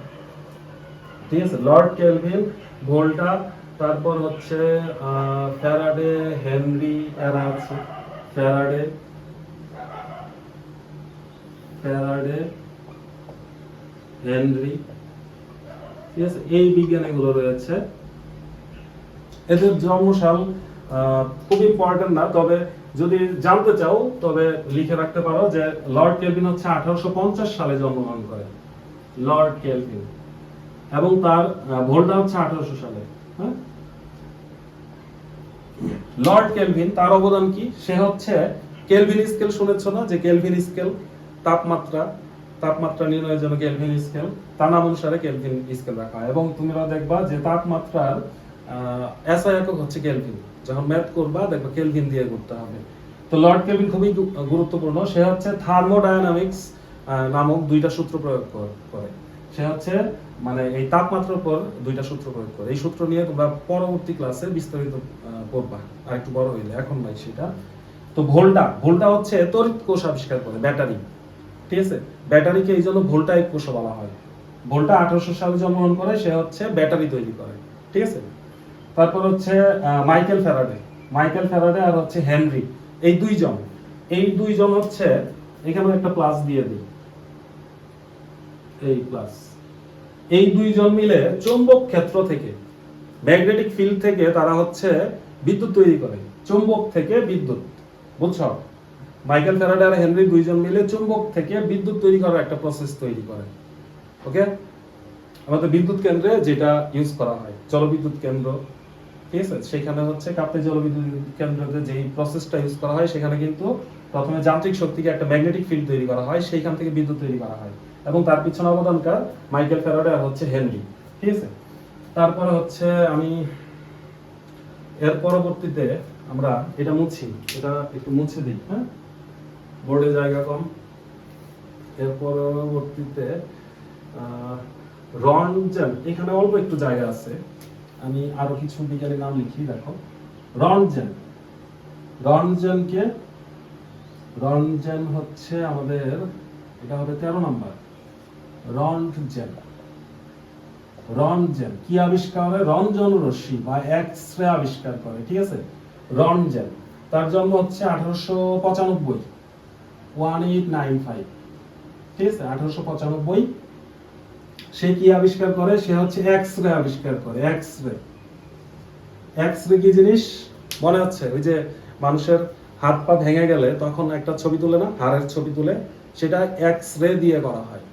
ঠিক আছে। লর্ড কেলভিন, ভোল্টা, তারপর হচ্ছে ফ্যারাডে, হেনরি, এরা আছে, ফ্যারাডে, ফ্যারাডে, হেনরি, ঠিক আছে। এই বিজ্ঞানীগুলো রয়েছে। এদের জন্মসাল খুব ইম্পর্টেন্ট না, তবে যদি জানতে চাও তবে লিখে রাখতে পারো যে লর্ড কেলভিন হচ্ছে 1850 সালে জন্মগ্রহণ করেন, লর্ড কেলভিন, এবং তার ভোল্টা হচ্ছে 1800 সালে। হ্যাঁ, লর্ড কেলভিন তার অবদান কি? সে হচ্ছে কেলভিন স্কেল শুনেছো না, যে কেলভিন স্কেল তাপমাত্রা নির্ণয়ের জন্য কেলভিন স্কেল, তার নাম অনুসারে কেলভিন স্কেল রাখা হয়। এবং তোমরা দেখবা যে তাপমাত্রার এসআই একক হচ্ছে কেলভিন, যখন ম্যাথ করবা দেখবা কেলভিন দিয়ে করতে হবে। তো লর্ড কেলভিন খুবই গুরুত্বপূর্ণ। সে হচ্ছে থার্মোডায়নামিক্স নামক দুইটা সূত্র প্রয়োগ করে। সে হচ্ছে মানে এই তাপমাত্রার উপর দুইটা সূত্র প্রয়োগ করে। এই সূত্র নিয়ে তোমরা পরবর্তী ক্লাসে বিস্তারিত পড়বা, আর একটু বড় হইলে, এখন নাই সেটা। তো ভোল্টা হচ্ছে তড়িৎ কোষ আবিষ্কার করে, ব্যাটারি। ঠিক আছে, ব্যাটারিকে এই জন্য ভোল্টাইক কোষ বলা হয়। ভোল্টা 1800 সালে জন্মগ্রহণ করে, সে হচ্ছে ব্যাটারি তৈরি করে। ঠিক আছে, তারপর হচ্ছে মাইকেল ফ্যারাডে আর হচ্ছে হেনরি, এই দুইজন হচ্ছে, এখানে একটা প্লাস দিয়ে দিই, এই প্লাস, এই দুইজন মিলে চৌম্বক ক্ষেত্র থেকে, ম্যাগনেটিক ফিল্ড থেকে তারা হচ্ছে বিদ্যুৎ তৈরি করে, চৌম্বক থেকে বিদ্যুৎ। বুঝছো, মাইকেল ফ্যারাডে আর হেনরি দুইজন মিলে চুম্বক থেকে বিদ্যুৎ তৈরি করার একটা প্রসেস তৈরি করে। ওকে, আমাদের বিদ্যুৎ কেন্দ্রে যেটা ইউজ করা হয়, জলবিদ্যুৎ কেন্দ্র, ঠিক আছে, সেখানে হচ্ছে কাপ্তাই জলবিদ্যুৎ কেন্দ্রতে যেই প্রসেসটা ইউজ করা হয়, সেখানে কিন্তু প্রথমে যান্ত্রিক শক্তিকে একটা ম্যাগনেটিক ফিল্ড তৈরি করা হয়, সেইখান থেকে বিদ্যুৎ তৈরি করা হয়, এবং তার পিছনে অবদানকার মাইকেল ফ্যারাডে আর হচ্ছে হেনরি। ঠিক আছে, তারপরে হচ্ছে আমি এর পরবর্তীতে আমরা এটা একটু মুছে দিই। হ্যাঁ, বোর্ডে জায়গা কম। এর পরবর্তীতে রনজেন, এখানে অল্প একটু জায়গা আছে, আমি আরো কিছু বিজ্ঞানীর নাম লিখি। দেখো, রনজেন হচ্ছে আমাদের, এটা হবে 13 নাম্বার। রনজেন কি আবিষ্কার করে? রঞ্জন রশ্মি বা এক্স রে আবিষ্কার করে। ঠিক আছে, রনজেন, তার জন্ম হচ্ছে 1895, 1895। ঠিক আছে, 1895। সে কি আবিষ্কার করে? সে হচ্ছে এক্স রে আবিষ্কার করে। এক্স রে কি জিনিস মনে হচ্ছে? ওই যে মানুষের হাত পা ভেঙে গেলে তখন একটা ছবি তুলে না, হাড়ের ছবি তুলে, সেটা এক্স রে দিয়ে করা হয়।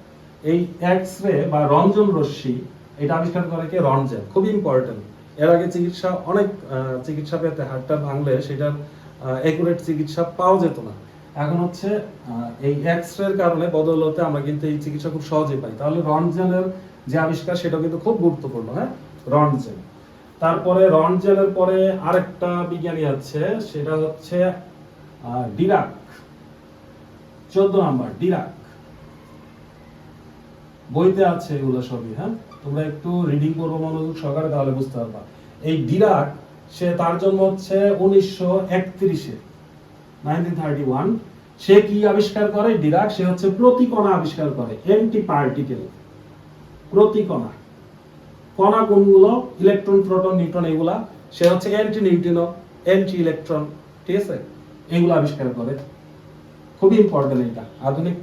এই এক্স রে বা রঞ্জন রশ্মি, এটা আবিষ্কার করে কে? রনজেন। খুব ইম্পর্টেন্ট। এর আগে অনেক চিকিৎসা পেতে, হাড়টা ভাঙলে সেটার একুরেট চিকিৎসা পাওয়া যেত না। এখন হচ্ছে এই এক্স রে এর কারণে, বদৌলতে আমরা কিন্তু এই চিকিৎসা খুব সহজে পাই। তাহলে রনজেনের যে আবিষ্কার, সেটা কিন্তু খুব গুরুত্বপূর্ণ। হ্যাঁ, রনজেন। তারপরে রনজেনের পরে আরেকটা বিজ্ঞানী আছে, সেটা হচ্ছে ডিরাক, 14 নাম্বার। ডিরাক, বইতে আছে এগুলো সবই। হ্যাঁ, তোমরা একটু রিডিং করবো মনোযোগ সহকারে, তাহলে বুঝতে পারবা। এই ডিরাক, তার জন্ম হচ্ছে 1931-এ, 1931। সে কি আবিষ্কার করে? ডিরাক, সে হচ্ছে প্রতিকণা আবিষ্কার করে, অ্যান্টি পার্টিকেল। প্রতিকণা, কণা কোনগুলো? ইলেকট্রন, প্রোটন, নিউট্রন, এগুলা। সে হচ্ছে অ্যান্টি নিউট্রিনো, অ্যান্টি ইলেকট্রন। ঠিক আছে, এগুলো আবিষ্কার করে। খুবই ইম্পর্টেন্ট এটা। আধুনিক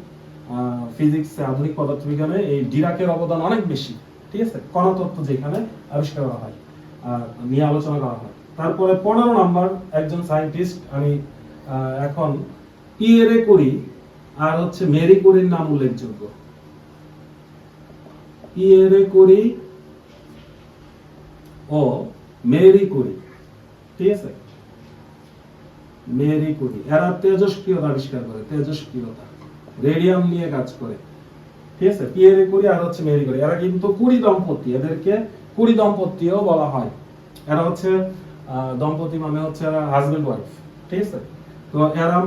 ফিজিক্সে, আধুনিক পদার্থবিজ্ঞানে এই ডিরাকের অবদান অনেক বেশি। ঠিক আছে, কণা তত্ত্ব যেখানে আবিষ্কার করা হয়, নিয়ে আলোচনা করা হয়। তারপরে 15 নাম্বার একজন সায়েন্টিস্ট, আমি এখন পিয়েরে কুরি আর হচ্ছে মেরি কুরির নাম উল্লেখযোগ্য। পিয়েরে কুরি ও মেরি কুরি। ঠিক আছে, মেরি কুরি, এরা তেজস্ক্রিয়তা আবিষ্কার করে, তেজস্ক্রিয়তা, রেডিয়াম নিয়ে কাজ করে। ঠিক আছে, পিয়েরে কুরি আর হচ্ছে মেরি কুরি, এরা কিন্তু কুরি দম্পতি, এদেরকে কুরি দম্পতিও বলা হয়। এরা হচ্ছে দম্পতি মানে হচ্ছে এরা হাজবেন্ড ওয়াইফ। ঠিক আছে, তো এরা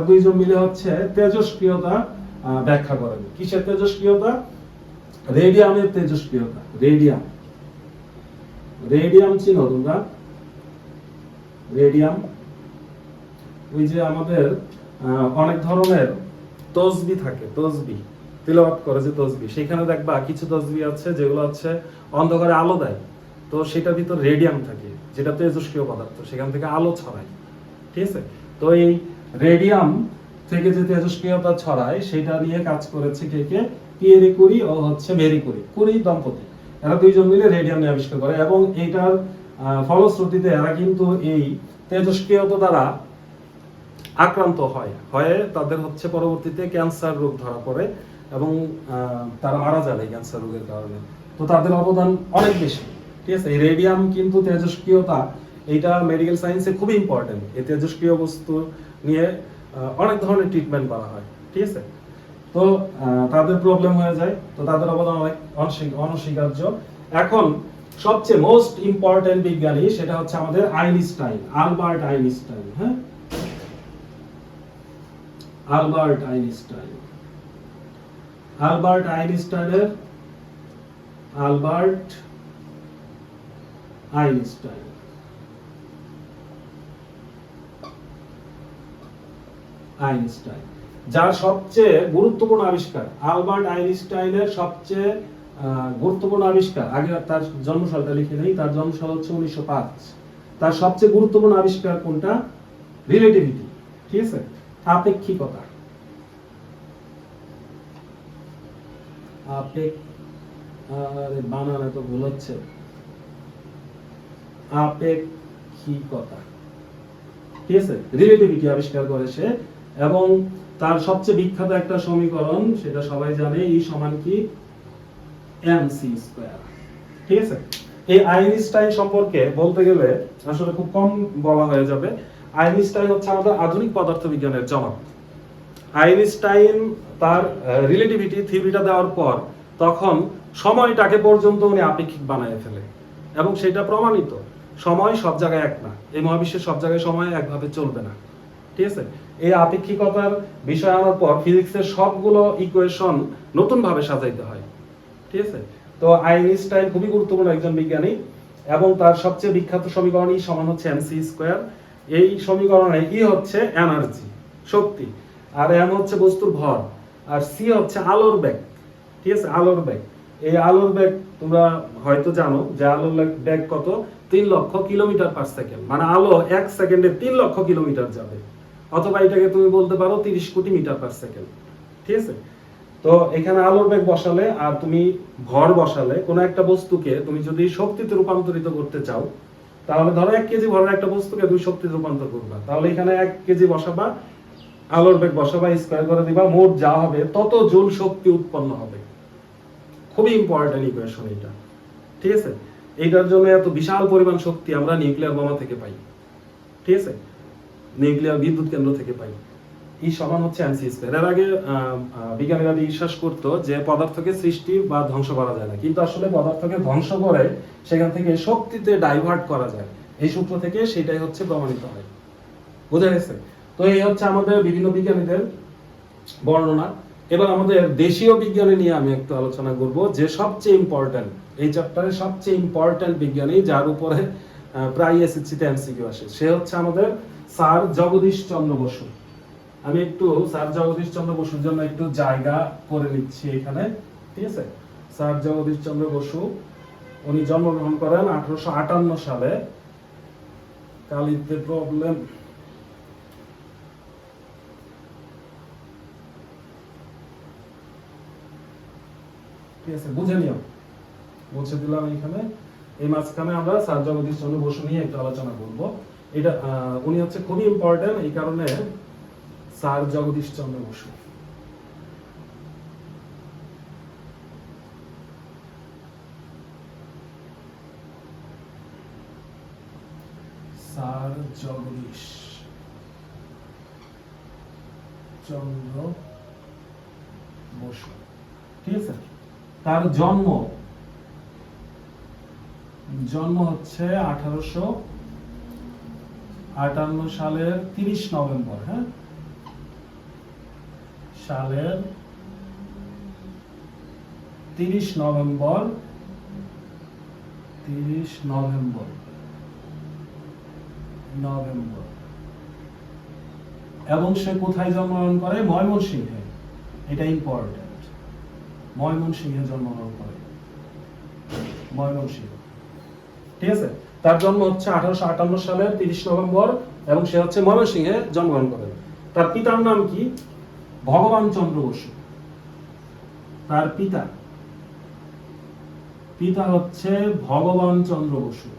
দুইজন মিলে হচ্ছে তেজস্ক্রিয়তা ব্যাখ্যা করেন। কিসের তেজস্ক্রিয়তা? রেডিয়ামের তেজস্ক্রিয়তা। রেডিয়াম চিনো তোমরা? রেডিয়াম, ওই যে আমাদের অনেক ধরনের তসবি থাকে, তসবি তিলাওয়াত করে যে তসবি, সেখানে দেখবা কিছু তসবি আছে যেগুলো হচ্ছে অন্ধকারে আলো দেয়, তো সেটার ভিতর রেডিয়াম থাকে, যেটা তেজস্ক্রিয় পদার্থ, সেখান থেকে আলো ছড়ায়। ঠিক আছে, তো এই রেডিয়াম থেকে যে তেজস্ক্রিয়তা ছড়ায়, সেটা নিয়ে কাজ করেছে কে? পিয়েরে কুরি ও হচ্ছে মেরি কুরি, কুরি দম্পতি। এরা দুইজন মিলে রেডিয়াম নিয়ে আবিষ্কার করে, এবং এইটার ফলশ্রুতিতে এরা কিন্তু এই তেজস্ক্রিয়তা দ্বারা আক্রান্ত হয়ে তাদের হচ্ছে পরবর্তীতে ক্যান্সার রোগ ধরা পড়ে এবং তারা মারা যায় এই ক্যান্সার রোগের কারণে। তো তাদের অবদান অনেক বেশি, ঠিক আছে। এই রেডিয়াম কিন্তু তেজস্ক্রিয়তা, এইটা মেডিকেল সায়েন্সে খুবই ইম্পর্টেন্ট। এই তেজস্ক্রিয় বস্তু নিয়ে অনেক ধরনের ট্রিটমেন্ট করা হয়, ঠিক আছে। তো তাদের প্রবলেম হয়ে যায়, তো তাদের অবদান অনেক অনস্বীকার্য। এখন সবচেয়ে মোস্ট ইম্পর্টেন্ট বিজ্ঞানী সেটা হচ্ছে আমাদের আইনস্টাইন, আলবার্ট আইনস্টাইন। হ্যাঁ, আলবার্ট আইনস্টাইন। আলবার্ট আইনস্টাইনের আলবার্ট আইনস্টাইন আইনস্টাইন যার সবচেয়ে গুরুত্বপূর্ণ আবিষ্কার, আলবার্ট আইনস্টাইনের সবচেয়ে গুরুত্বপূর্ণ আবিষ্কার, আগে তার জন্মসালটা লিখে নেই, তার জন্মসাল হচ্ছে 1905। তার সবচেয়ে গুরুত্বপূর্ণ আবিষ্কার কোনটা? রিলেটিভিটি, ঠিক আছে, আপেক্ষিকতা। বানান এত ভুল হচ্ছে, আপেক্ষিকতা, ঠিক আছে, রিলেটিভিটি আবিষ্কার করে সে। এবং তার সবচেয়ে বিখ্যাত একটা সমীকরণ, সেটা সবাই জানে, E সমান কি? mc স্কয়ার, ঠিক আছে। এই আইনস্টাইন সম্পর্কে বলতে গেলে আসলে খুব কম বলা হয়ে যাবে। আইনস্টাইন হচ্ছে আমাদের আধুনিক পদার্থবিজ্ঞানের জনক। আইনস্টাইন তার রিলেটিভিটি থিওরিটা দেওয়ার পর তখন সময়টাকে পর্যন্ত উনি আপেক্ষিক বানায় ফেলে, এবং সেটা প্রমাণিত। সময় সব জায়গায় এক না, এই মহাবিশ্বের সব জায়গায় সময় একভাবে চলবে না, ঠিক আছে। এই আপেক্ষিকতার বিষয় আনার পর ফিজিক্সের সবগুলো ইকুয়েশন নতুন ভাবে সাজাইতে হয়, ঠিক আছে। তো আইনস্টাইন খুবই গুরুত্বপূর্ণ একজন বিজ্ঞানী, এবং তার সবচেয়ে বিখ্যাত সমীকরণ E সমান হচ্ছে mc স্কয়ার। এই সমীকরণে E হচ্ছে এনার্জি, শক্তি, আর m হচ্ছে বস্তুর ভর, আর c হচ্ছে আলোর বেগ, ঠিক আছে, আলোর বেগ। এই আলোর বেগ তোমরা হয়তো জানো যে আলোর বেগ কত? 3 লক্ষ কিলোমিটার পার সেকেন্ড, মানে আলো 1 সেকেন্ডে 3 লক্ষ কিলোমিটার যাবে, অথবা এটাকে তুমি বলতে পারো 30 কোটি মিটার পার সেকেন্ড, ঠিক আছে। তো এখানে আলোর বেগ বসালে আর তুমি ভর বসালে, কোনো একটা বস্তুকে তুমি যদি শক্তিতে রূপান্তরিত করতে চাও, তাহলে ধরো 1 কেজি ভরের একটা বস্তুকে তুমি শক্তিতে রূপান্তর করবা, তাহলে এখানে 1 কেজি বসাবা, আলোর বেগ বসাবা, স্কয়ার করে দিবা, মোট যা হবে তত জুল শক্তি উৎপন্ন হবে। খুবই ইম্পর্টেন্ট ইকুয়েশন এটা, ঠিক আছে। এইটার জন্য এত বিশাল পরিমাণ শক্তি আমরা নিউক্লিয়ার বোমা থেকে পাই, ঠিক আছে, নিউক্লিয়ার বিদ্যুৎ কেন্দ্র থেকে পাই। E সমান হচ্ছে mc স্কয়ার। এর আগে বিজ্ঞানীরা বিশ্বাস করতো যে পদার্থকে সৃষ্টি বা ধ্বংস করা যায় না, কিন্তু আসলে পদার্থকে ধ্বংস করে সেখান থেকে শক্তিতে ডাইভার্ট করা যায়। এই সূত্র থেকে সেটাই হচ্ছে প্রমাণিত হয়, বোঝা গেছে। তো এই হচ্ছে আমাদের বিভিন্ন বিজ্ঞানীদের বর্ণনা। এবার আমাদের দেশীয় বিজ্ঞানী নিয়ে আমি একটু আলোচনা করব, যে সবচেয়ে ইম্পর্টেন্ট এই চ্যাপ্টারে সবচেয়ে ইম্পর্টেন্ট বিজ্ঞানী, যার উপরে প্রায় এসএসসিতে এমসিকিউ আসে, সে হচ্ছে আমাদের স্যার জগদীশ চন্দ্র বসু। আমি একটু স্যার জগদীশ চন্দ্র বসুর জন্য একটু জায়গা করে নিচ্ছি এখানে, ঠিক আছে। স্যার জগদীশ চন্দ্র বসু, উনি জন্মগ্রহণ করেন 1858 সালে। কালিতে প্রবলেম, ঠিক আছে, বুঝে নিও, বুঝে দিলাম এখানে। এই মাঝখানে আমরা স্যার জগদীশ চন্দ্র বসু নিয়ে একটু আলোচনা করব। এটা উনি হচ্ছে খুবই ইম্পর্টেন্ট, এই কারণে স্যার জগদীশ চন্দ্র বসু। স্যার জগদীশ চন্দ্র বসু, ঠিক আছে। তার জন্ম হচ্ছে 1858 সালের 30 নভেম্বর। হ্যাঁ, সালের 30 নভেম্বর, এবং সে কোথায় জন্মগ্রহণ করে? ময়মনসিংহে। এটা ইম্পর্টেন্ট, ময়মনসিংহে জন্মগ্রহণ করে, ময়মনসিংহ, ঠিক আছে। তার জন্ম হচ্ছে 1858 সালের 30 নভেম্বর, এবং সে হচ্ছে ময়মনসিংহে জন্মগ্রহণ করেন। তার পিতার নাম কি? ভগবান চন্দ্র বসু। তার পিতা হচ্ছে ভগবান চন্দ্র বসু,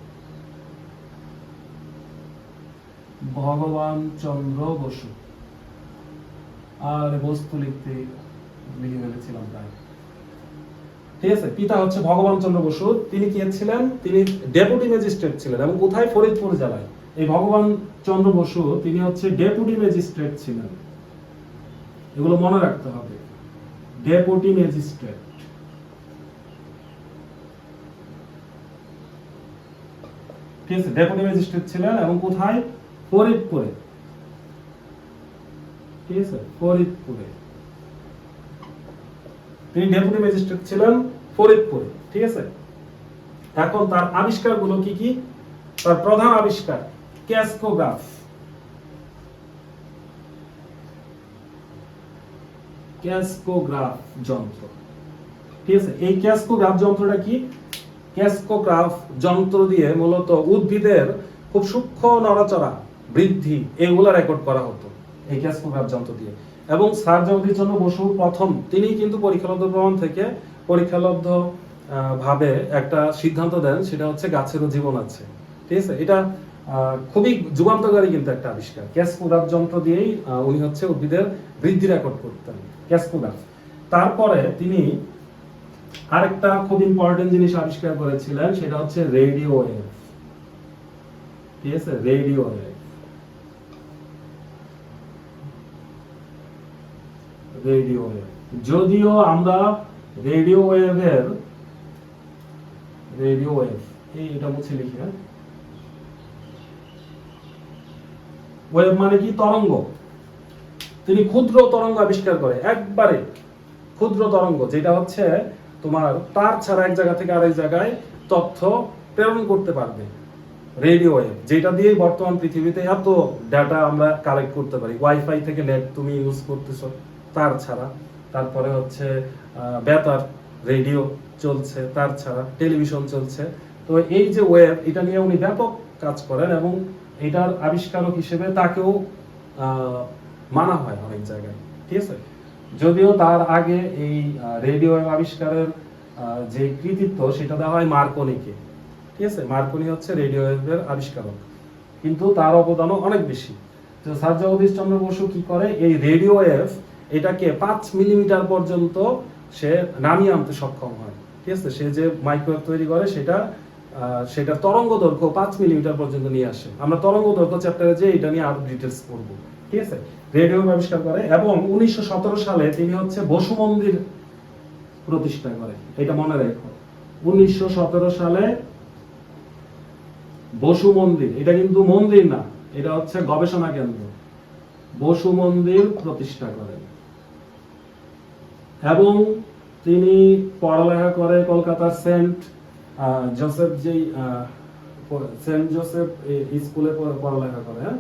ভগবান চন্দ্র বসু। আর বস্তু লিখতে লিখে ফেলেছিলাম প্রায়। ঠিক আছে, পিতা হচ্ছে ভগবান চন্দ্র বসু। তিনি কি ছিলেন? তিনি ডেপুটি ম্যাজিস্ট্রেট ছিলেন। এবং কোথায়? ফরিদপুর জেলায়। এই ভগবান চন্দ্র বসু তিনি হচ্ছে ডেপুটি ম্যাজিস্ট্রেট ছিলেন। এগুলো মনে রাখতে হবে, ডেপুটি ম্যাজিস্ট্রেট। ঠিক আছে, ডেপুটি ম্যাজিস্ট্রেট ছিলেন এবং কোথায়? ফরিদপুরে। ঠিক আছে, ফরিদপুরে তিনি ডেপুটি ম্যাজিস্ট্রেট ছিলেন, ফরিদপুরে। ঠিক আছে, এখন তার আবিষ্কারগুলো কি কি? তার প্রধান আবিষ্কার ক্যাসকোগ্রাফ। ক্যাসকোগ্রাফ যন্ত্র। ঠিক আছে, এই ক্যাসকোগ্রাফ যন্ত্রটা কি? ক্যাসকোগ্রাফ যন্ত্র দিয়ে মূলত উদ্ভিদের খুব সূক্ষ্ম নড়াচড়া, বৃদ্ধি, এগুলা রেকর্ড করা হতো এই ক্যাসকোগ্রাফ যন্ত্র দিয়ে। এবং স্যার জগদীশ চন্দ্র বসু প্রথম, তিনি কিন্তু পরীক্ষালব্ধ প্রমাণ থেকে পরীক্ষালব্ধ ভাবে একটা সিদ্ধান্ত দেন, সেটা হচ্ছে গাছেরও জীবন আছে। ঠিক আছে, এটা খুবই যুগান্তকারী কিন্তু একটা আবিষ্কার। ক্যাসকোগ্রাফ যন্ত্র দিয়েই উনি হচ্ছে উদ্ভিদের বৃদ্ধি রেকর্ড করতেন, ক্যাসকোগ্রাফ। তারপরে তিনি আরেকটা খুব ইম্পর্টেন্ট জিনিস আবিষ্কার করেছিলেন, সেটা হচ্ছে রেডিও ওয়েভ। ঠিক আছে, রেডিও ওয়েভ। রেডিও ওয়েভ, যদিও আমরা রেডিও ওয়েভের রেডিও ওয়েভ এটা মুছে লিখি। ওয়েভ মানে কি? তরঙ্গ। তিনি ক্ষুদ্র তরঙ্গ আবিষ্কার করে, একবারে ক্ষুদ্র তরঙ্গ, যেটা হচ্ছে তোমার তার ছাড়া এক জায়গা থেকে আরেক জায়গায় তথ্য প্রেরণ করতে পারবে। রেডিও ওয়েভ, যেটা দিয়ে বর্তমান পৃথিবীতে এত ডাটা আমরা কালেক্ট করতে পারি। ওয়াইফাই থেকে নেট তুমি ইউজ করতেছো তার ছাড়া, তারপরে হচ্ছে বেতার রেডিও চলছে তার ছাড়া, টেলিভিশন চলছে। তো এই যে ওয়েভ, এটা নিয়ে উনি ব্যাপক কাজ করেন এবং এটার আবিষ্কারক হিসেবে তাকেও মানা হয় অনেক জায়গায়। ঠিক আছে, যদিও তার আগে এই রেডিও ওয়েভ আবিষ্কারের যে কৃতিত্ব সেটা দেওয়া হয় মার্কনিকে। ঠিক আছে, মার্কনি হচ্ছে রেডিও ওয়েভের আবিষ্কারক, কিন্তু তার অবদানও অনেক বেশি। তো স্যার জগদীশ চন্দ্র বসু কি করে? এই রেডিও ওয়েভ এটাকে 5 মিলিমিটার পর্যন্ত সে নামিয়ে আনতে সক্ষম হয়। ঠিক আছে, সে যে মাইক্রোওয়েভ তৈরি করে সেটা তরঙ্গ দৈর্ঘ্য 5 মিলিমিটার পর্যন্ত নিয়ে আসে। আমরা তরঙ্গ দৈর্ঘ্য চ্যাপ্টারে যে এটা নিয়ে আরো ডিটেইলস পড়ব। ঠিক আছে, রেডিও আবিষ্কার করে এবং 1917 সালে তিনি হচ্ছে বসু মন্দির প্রতিষ্ঠা করে। এটা মনে রেখো, 1917 সালে বসু মন্দির, এটা কিন্তু মন্দির না, এটা হচ্ছে গবেষণা কেন্দ্র, বসু মন্দির প্রতিষ্ঠা করেন। এবং তিনি পড়ালেখা করে কলকাতার সেন্ট জোসেফ স্কুলে পড়ালেখা করে। হ্যাঁ,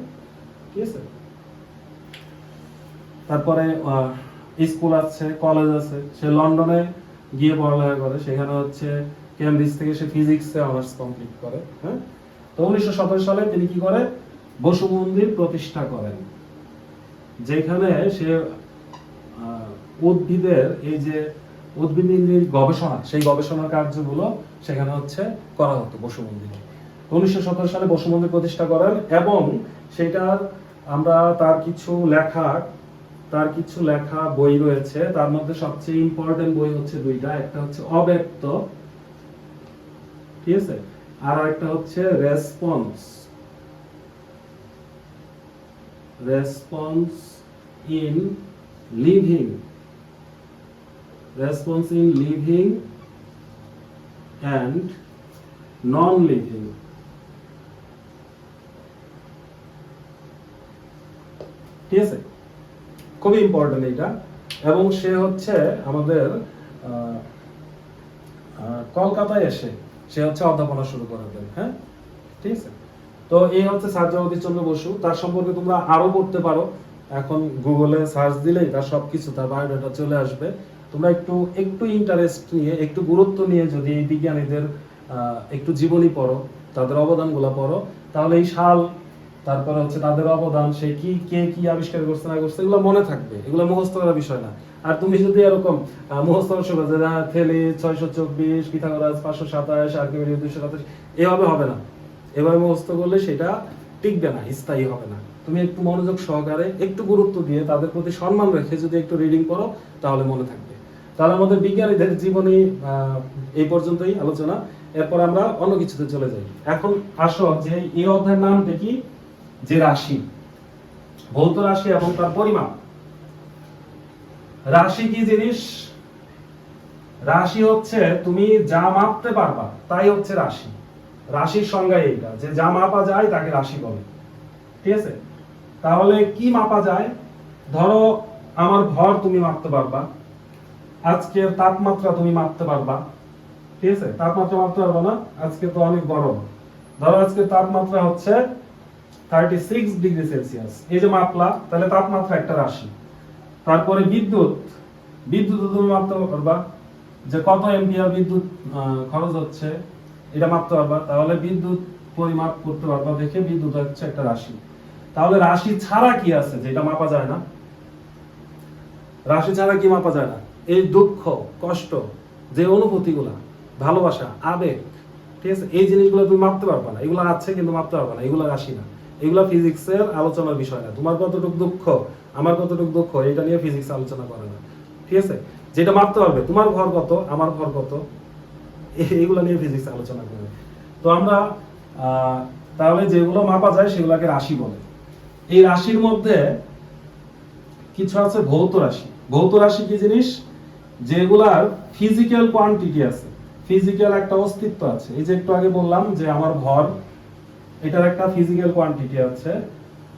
ঠিক আছে, তারপরে স্কুল আছে, কলেজ আছে। সে লন্ডনে গিয়ে পড়ালেখা করে, সেখানে হচ্ছে কেমব্রিজ থেকে সে ফিজিক্সে অনার্স কমপ্লিট করে। হ্যাঁ, তো 1917 সালে তিনি কি করে? বসু মন্দির প্রতিষ্ঠা করেন, যেখানে সে উদ্ভিদের এই যে উদ্ভিদের গবেষণা, সেই গবেষণার কার্যগুলো সেখানে হচ্ছে করা হতো বসু মন্দিরে। 1917 সালে বসু মন্দির প্রতিষ্ঠা করেন এবং সেটার আমরা তার কিছু লেখা বই রয়েছে। তার মধ্যে সবচেয়ে ইম্পর্টেন্ট বই হচ্ছে দুইটা, একটা হচ্ছে অব্যক্ত, ঠিক আছে, আর একটা হচ্ছে response in living and non-living। ঠিক আছে, খুবই ইম্পর্টেন্ট এটা। এবং সে হচ্ছে আমাদের কলকাতায় এসে সে হচ্ছে অধ্যাপনা শুরু করে দেন। হ্যাঁ, ঠিক আছে, তো এই হচ্ছে স্যার জগদীশ চন্দ্র বসু। তার সম্পর্কে তোমরা আরো পড়তে পারো, এখন গুগলে সার্চ দিলেই তার সবকিছু, তার বায়োডাটা চলে আসবে। তোমরা একটু ইন্টারেস্ট নিয়ে, একটু গুরুত্ব নিয়ে যদি এই বিজ্ঞানীদের একটু জীবনী পড়ো, তাদের অবদানগুলো পড়ো, তাহলে এই সাল, তারপরে হচ্ছে তাদের অবদান, সে কে কি আবিষ্কার করছে না করছে, এগুলো মনে থাকবে। এগুলো মুখস্থ করার বিষয় না। আর তুমি যদি এরকম মুখস্থ করছো যে থেলি 624, পিথাগোরাস 527, আর্কিমিডিস 227, এভাবে হবে না। এভাবে মুখস্থ করলে সেটা টিকবে না, স্থায়ী হবে না। তুমি একটু মনোযোগ সহকারে, একটু গুরুত্ব দিয়ে, তাদের প্রতি সম্মান রেখে যদি একটু রিডিং করো তাহলে মনে থাকবে। তাহলে আমাদের বিজ্ঞানীদের জীবনী এই পর্যন্তই আলোচনা। এরপর আমরা অন্য কিছুতে চলে যাই। এখন আসো যে এই অধ্যায়ের নামটা কি, যে রাশি, ভৌত রাশি এবং তার পরিমাপ। রাশি কি জিনিস? রাশি হচ্ছে তুমি যা মাপতে পারবা তাই হচ্ছে রাশি। রাশির সংজ্ঞা এইটা, যে যা মাপা যায় তাকে রাশি বলে। ঠিক আছে? তাহলে কি মাপা যায়? ধরো আমার ভর তুমি মাপতে পারবা, আজকের তাপমাত্রা তুমি মাপতে পারবা। ঠিক আছে? তাপমাত্রা মাপতে পারবা না, আজকে তো অনেক গরম, ধরো আজকের তাপমাত্রা হচ্ছে 36 ডিগ্রি সেলসিয়াস, এই যে মাপলা, তাহলে তাপমাত্রা একটা রাশি। তারপরে বিদ্যুৎ, বিদ্যুৎ তুমি মাপতে পারবা, যে কত এম্পিয়ার বিদ্যুৎ খরচ হচ্ছে, এটা মাপতে পারবা, তাহলে বিদ্যুৎ পরিমাপ করতে পারবা, দেখে বিদ্যুৎ হচ্ছে একটা রাশি। তাহলে রাশি ছাড়া কি আছে যেটা মাপা যায় না? রাশি ছাড়া কি মাপা যায় না? এই দুঃখ, কষ্ট, যে অনুভূতিগুলা, ভালোবাসা, আবেগ, ঠিক আছে, এই জিনিসগুলো তুমি মাপতে পারবা না। এগুলো আছে কিন্তু মাপতে পারবা না, এগুলো রাশি না, এগুলো ফিজিক্সের আলোচনার বিষয় না। তোমার কতটুকু দুঃখ, আমার কতটুকু দুঃখ, এটা নিয়ে ফিজিক্স আলোচনা করে না। ঠিক আছে? যেটা মাপতে পারবে, তোমার ভর কত, আমার ভর কত, এইগুলো নিয়ে ফিজিক্স আলোচনা করে। তো আমরা তাহলে যেগুলো মাপা যায় সেগুলোকে রাশি বলে। এই রাশির মধ্যে কিছু আছে ভৌত রাশি। ভৌত রাশি কি জিনিস? যেগুলার ফিজিক্যাল কোয়ান্টিটি আছে, ফিজিক্যাল একটা অস্তিত্ব আছে। এই যে একটু আগে বললাম যে আমার ভর, এটার একটা ফিজিক্যাল কোয়ান্টিটি আছে।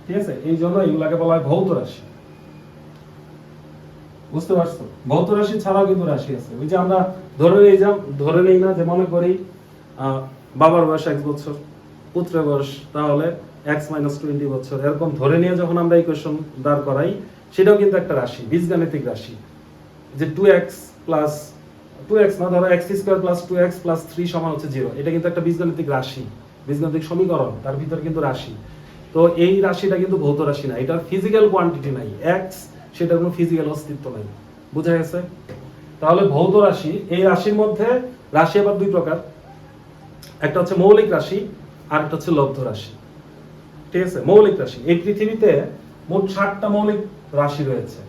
ঠিক আছে? এই জন্য এগুলাকে বলা হয় ভৌত রাশি। বুঝতে পারছো? ভৌত রাশি ছাড়াও কিন্তু রাশি আছে। ওই যে আমরা ধরে নেই না, যে মনে করি বাবার বয়স 1 বছর, পুত্রের বয়স তাহলে x - 20 বছর, এরকম ধরে নিয়ে যখন আমরা ইকুয়েশন দাঁড় করাই, সেটাও কিন্তু একটা রাশি, বীজগাণিতিক রাশি। যে 2x না, ধরো x² + 2x + 3 সমান হচ্ছে 0, এটা কিন্তু একটা বীজগাণিতিক রাশি, বীজগাণিতিক সমীকরণ, তার ভিতরে কিন্তু রাশি। তো এই রাশিটা কিন্তু ভৌত রাশি না, এটার ফিজিক্যাল কোয়ান্টিটি নাই, x, সেটার কোনো ফিজিক্যাল অস্তিত্ব নাই। বুঝা গেছে? তাহলে ভৌত রাশি, এই রাশির মধ্যে রাশি আবার দুই প্রকার, একটা হচ্ছে মৌলিক রাশি আর একটা হচ্ছে লব্ধ রাশি। ঠিক আছে? মৌলিক রাশি, এই পৃথিবীতে মোট 60টা মৌলিক রাশি রয়েছে।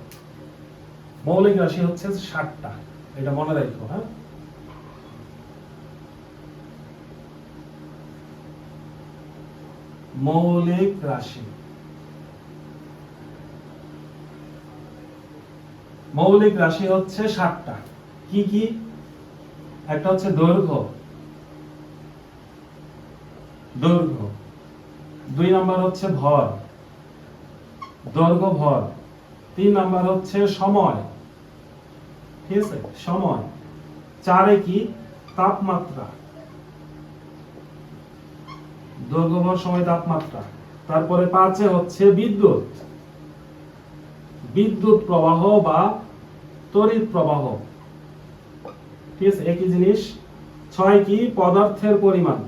মৌলিক রাশি হচ্ছে 60টা, এটা মনে রাখো। হ্যাঁ, মৌলিক রাশি, মৌলিক রাশি হচ্ছে 60টা। কি কি? একটা হচ্ছে দৈর্ঘ্য, 2 নাম্বার হচ্ছে ভর, দৈর্ঘ্য ভর। 3 নাম্বার হচ্ছে সময়। ঠিক আছে? সময়। 4 কি? তাপমাত্রা, দৈর্ঘ্য ভর সময় তাপমাত্রা। তারপরে 5 হচ্ছে বিদ্যুৎ, বিদ্যুৎ প্রবাহ বা তড়িৎ প্রবাহ। ঠিক আছে? একই জিনিস। 6 কি? পদার্থের পরিমাণ,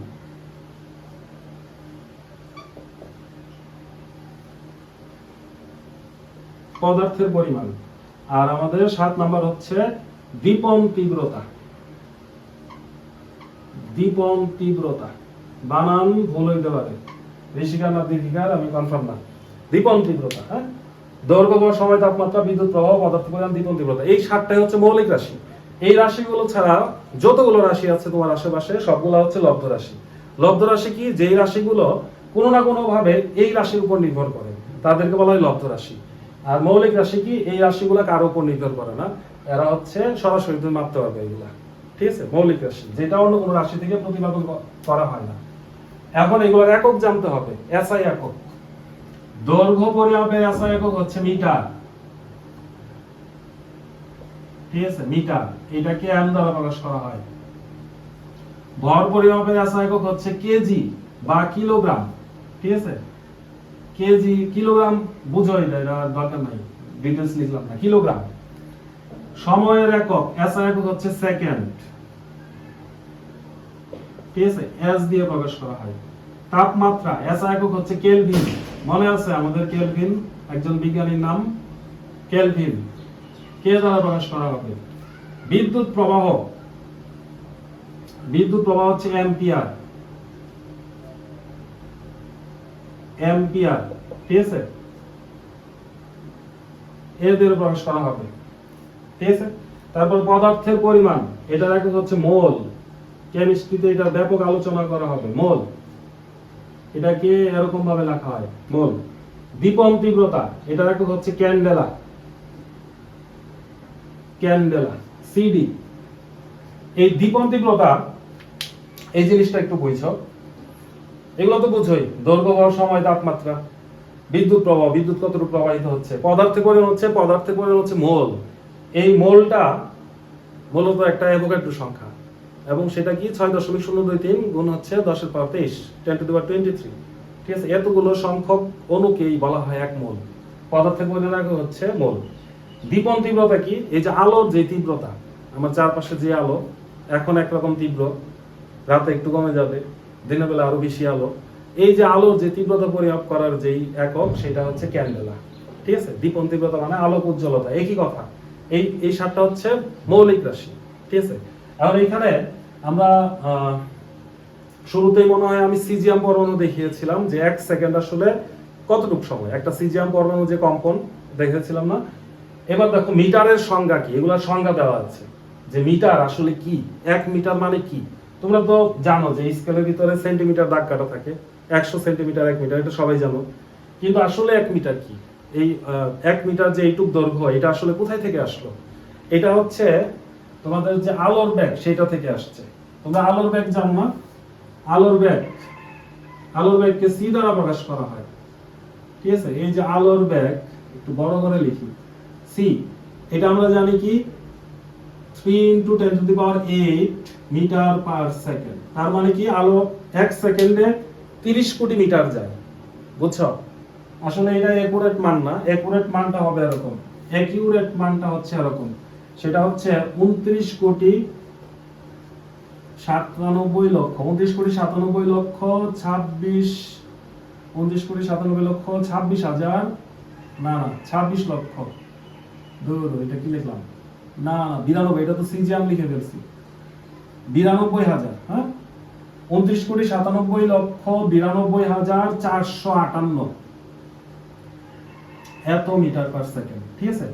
পদার্থের পরিমাণ। আর আমাদের 7 নাম্বার হচ্ছে দীপন তীব্রতা, দীপন তীব্রতা। বানান ভুল হইতে পারে, ঋষিকার না দীর্ঘিকার, আমি কনফার্ম না। দীপন তীব্রতা। হ্যাঁ, দৈর্ঘ্য ভর সময় তাপমাত্রা বিদ্যুৎ প্রবাহ পদার্থ পরিমাণ দীপন তীব্রতা, এই 7টাই হচ্ছে মৌলিক রাশি। এই রাশিগুলো ছাড়া যতগুলো রাশি আছে তোমার আশেপাশে সবগুলো হচ্ছে লব্ধ রাশি। লব্ধ রাশি কি? যেই রাশিগুলো কোনো না কোনো ভাবে এই রাশির উপর নির্ভর করে তাদেরকে বলা হয় লব্ধ রাশি। আর মৌলিক রাশি কি? এই রাশিগুলো কারোর উপর নির্ভর করে না, এরা হচ্ছে সরাসরি তুমি মাপতে পারবে এগুলা। ঠিক আছে? মৌলিক রাশি, যেটা অন্য কোনো রাশি থেকে প্রতিপাদন করা হয় না। এখন এগুলোর একক জানতে হবে, এসআই একক। দৈর্ঘ্য পরিমাপের এসআই একক হচ্ছে মিটার। ঠিক আছে? মিটার, এটাকে এম দ্বারা প্রকাশ করা হয়। ভর পরিমাপের এসআই একক হচ্ছে কেজি বা কিলোগ্রাম। ঠিক আছে? কেজি, কিলোগ্রাম বুঝো, এটা দরকার নাই, ডিটেইলস লিখলাম না। কিলোগ্রাম। সময়ের একক এসআই একক হচ্ছে সেকেন্ড। ঠিক আছে? এস দিয়ে প্রকাশ করা হয়। তাপমাত্রা এসআই একক হচ্ছে কেলভিন। মনে আছে আমাদের কেলভিন, একজন বিজ্ঞানীর নাম কেলভিন, কে দ্বারা প্রকাশ করা হবে। বিদ্যুৎ প্রবাহ, বিদ্যুৎ প্রবাহ হচ্ছে অ্যাম্পিয়ার। অ্যাম্পিয়ার, ঠিক আছে, এর দিয়ে প্রকাশ করা হবে, ঠিক আছে। তারপর পদার্থের পরিমাণ, এটার একক হচ্ছে মোল। কেমিস্ট্রিতে এটা ব্যাপক আলোচনা করা হবে, মোল, এটাকে এরকম ভাবে লেখা হয়, মোল। দীপন তীব্রতা, এটার একক হচ্ছে ক্যান্ডেলা, ক্যান্ডেলা, সিডি। এই দীপন তীব্রতা, এই জিনিসটা একটু বুঝছো, এগুলো তো বুঝোই, দৈর্ঘ্য, ভর, সময়, তাপমাত্রা, বিদ্যুৎ প্রবাহ, বিদ্যুৎ কতটুকু প্রবাহিত হচ্ছে, পদার্থের পরিমাণ হচ্ছে মোল। এই মোলটা মূলত একটা অ্যাভোগাড্রো সংখ্যা, এবং সেটা কি 6.023 গুণ হচ্ছে 10 এর পাওয়ার 23, 10 টু দি পাওয়ার 23, ঠিক আছে। এতগুলো সংখ্যক অণুকেই বলা হয় এক মোল। পদার্থের পরিমাণ হচ্ছে মোল। দীপন তীব্রতা কি? এই যে আলোর যে তীব্রতা, আমার চারপাশে যে আলো এখন একরকম তীব্র, রাতে একটু কমে যাবে, দিনের বেলা আরো বেশি আলো, এই যে আলোর যে তীব্রতা পরিমাপ করার যেই একক, সেটা হচ্ছে ক্যান্ডেলা, ঠিক আছে। দীপন তীব্রতা মানে আলোক উজ্জ্বলতা, একই কথা। এই সাতটা হচ্ছে মৌলিক রাশি, ঠিক আছে। এখন এখানে আমরা শুরুতেই মনে হয় আমি সিজিয়াম পরমাণু দেখিয়েছিলাম যে 1 সেকেন্ড আসলে কতটুকু সময়, একটা সিজিয়াম পরমাণু যে কম্পন দেখেছিলাম না। এবার দেখো মিটারের সংজ্ঞা কি, এগুলোর সংজ্ঞা দেওয়া আছে যে মিটার আসলে কি, 1 মিটার মানে কি। তোমরা তো জানো যে স্কেলের ভিতরে সেন্টিমিটার দাগ কাটা থাকে, 100 সেন্টিমিটার 1 মিটার, এটা সবাই জানো। কিন্তু আসলে 1 মিটার কি, এই 1 মিটার যে এইটুক দৈর্ঘ্য, এটা আসলে কোথায় থেকে আসলো? এটা হচ্ছে তোমাদের যে আলোর বেগ, সেটা থেকে আসছে। তোমরা আলোর বেগ জানো না? আলোর বেগকে সি দ্বারা প্রকাশ করা হয়, ঠিক আছে। এই যে আলোর বেগ, একটু বড় করে লিখি, সি, এটা আমরা জানি কি 3 × 10⁸ মিটার পার সেকেন্ড। তার মানে কি আলো 1 সেকেন্ডে 30 কোটি মিটার যায়, বুঝছো? আসলে এটা একুরেট মান না, একুরেট মানটা হবে এরকম, একিউরেট মানটা হচ্ছে এরকম, সেটা হচ্ছে 29 কোটি 97 লক্ষ 29 কোটি 97 লক্ষ 26 29 কোটি 97 লক্ষ 26 হাজার, না 26 লক্ষ, দূর এটা কি লিখলাম, না 92, এটা তো সিজিয়াম লিখে ফেলছি, 92,000, হ্যাঁ, 29 কোটি 97 লক্ষ 92,458 এত মিটার পার সেকেন্ড, ঠিক আছে।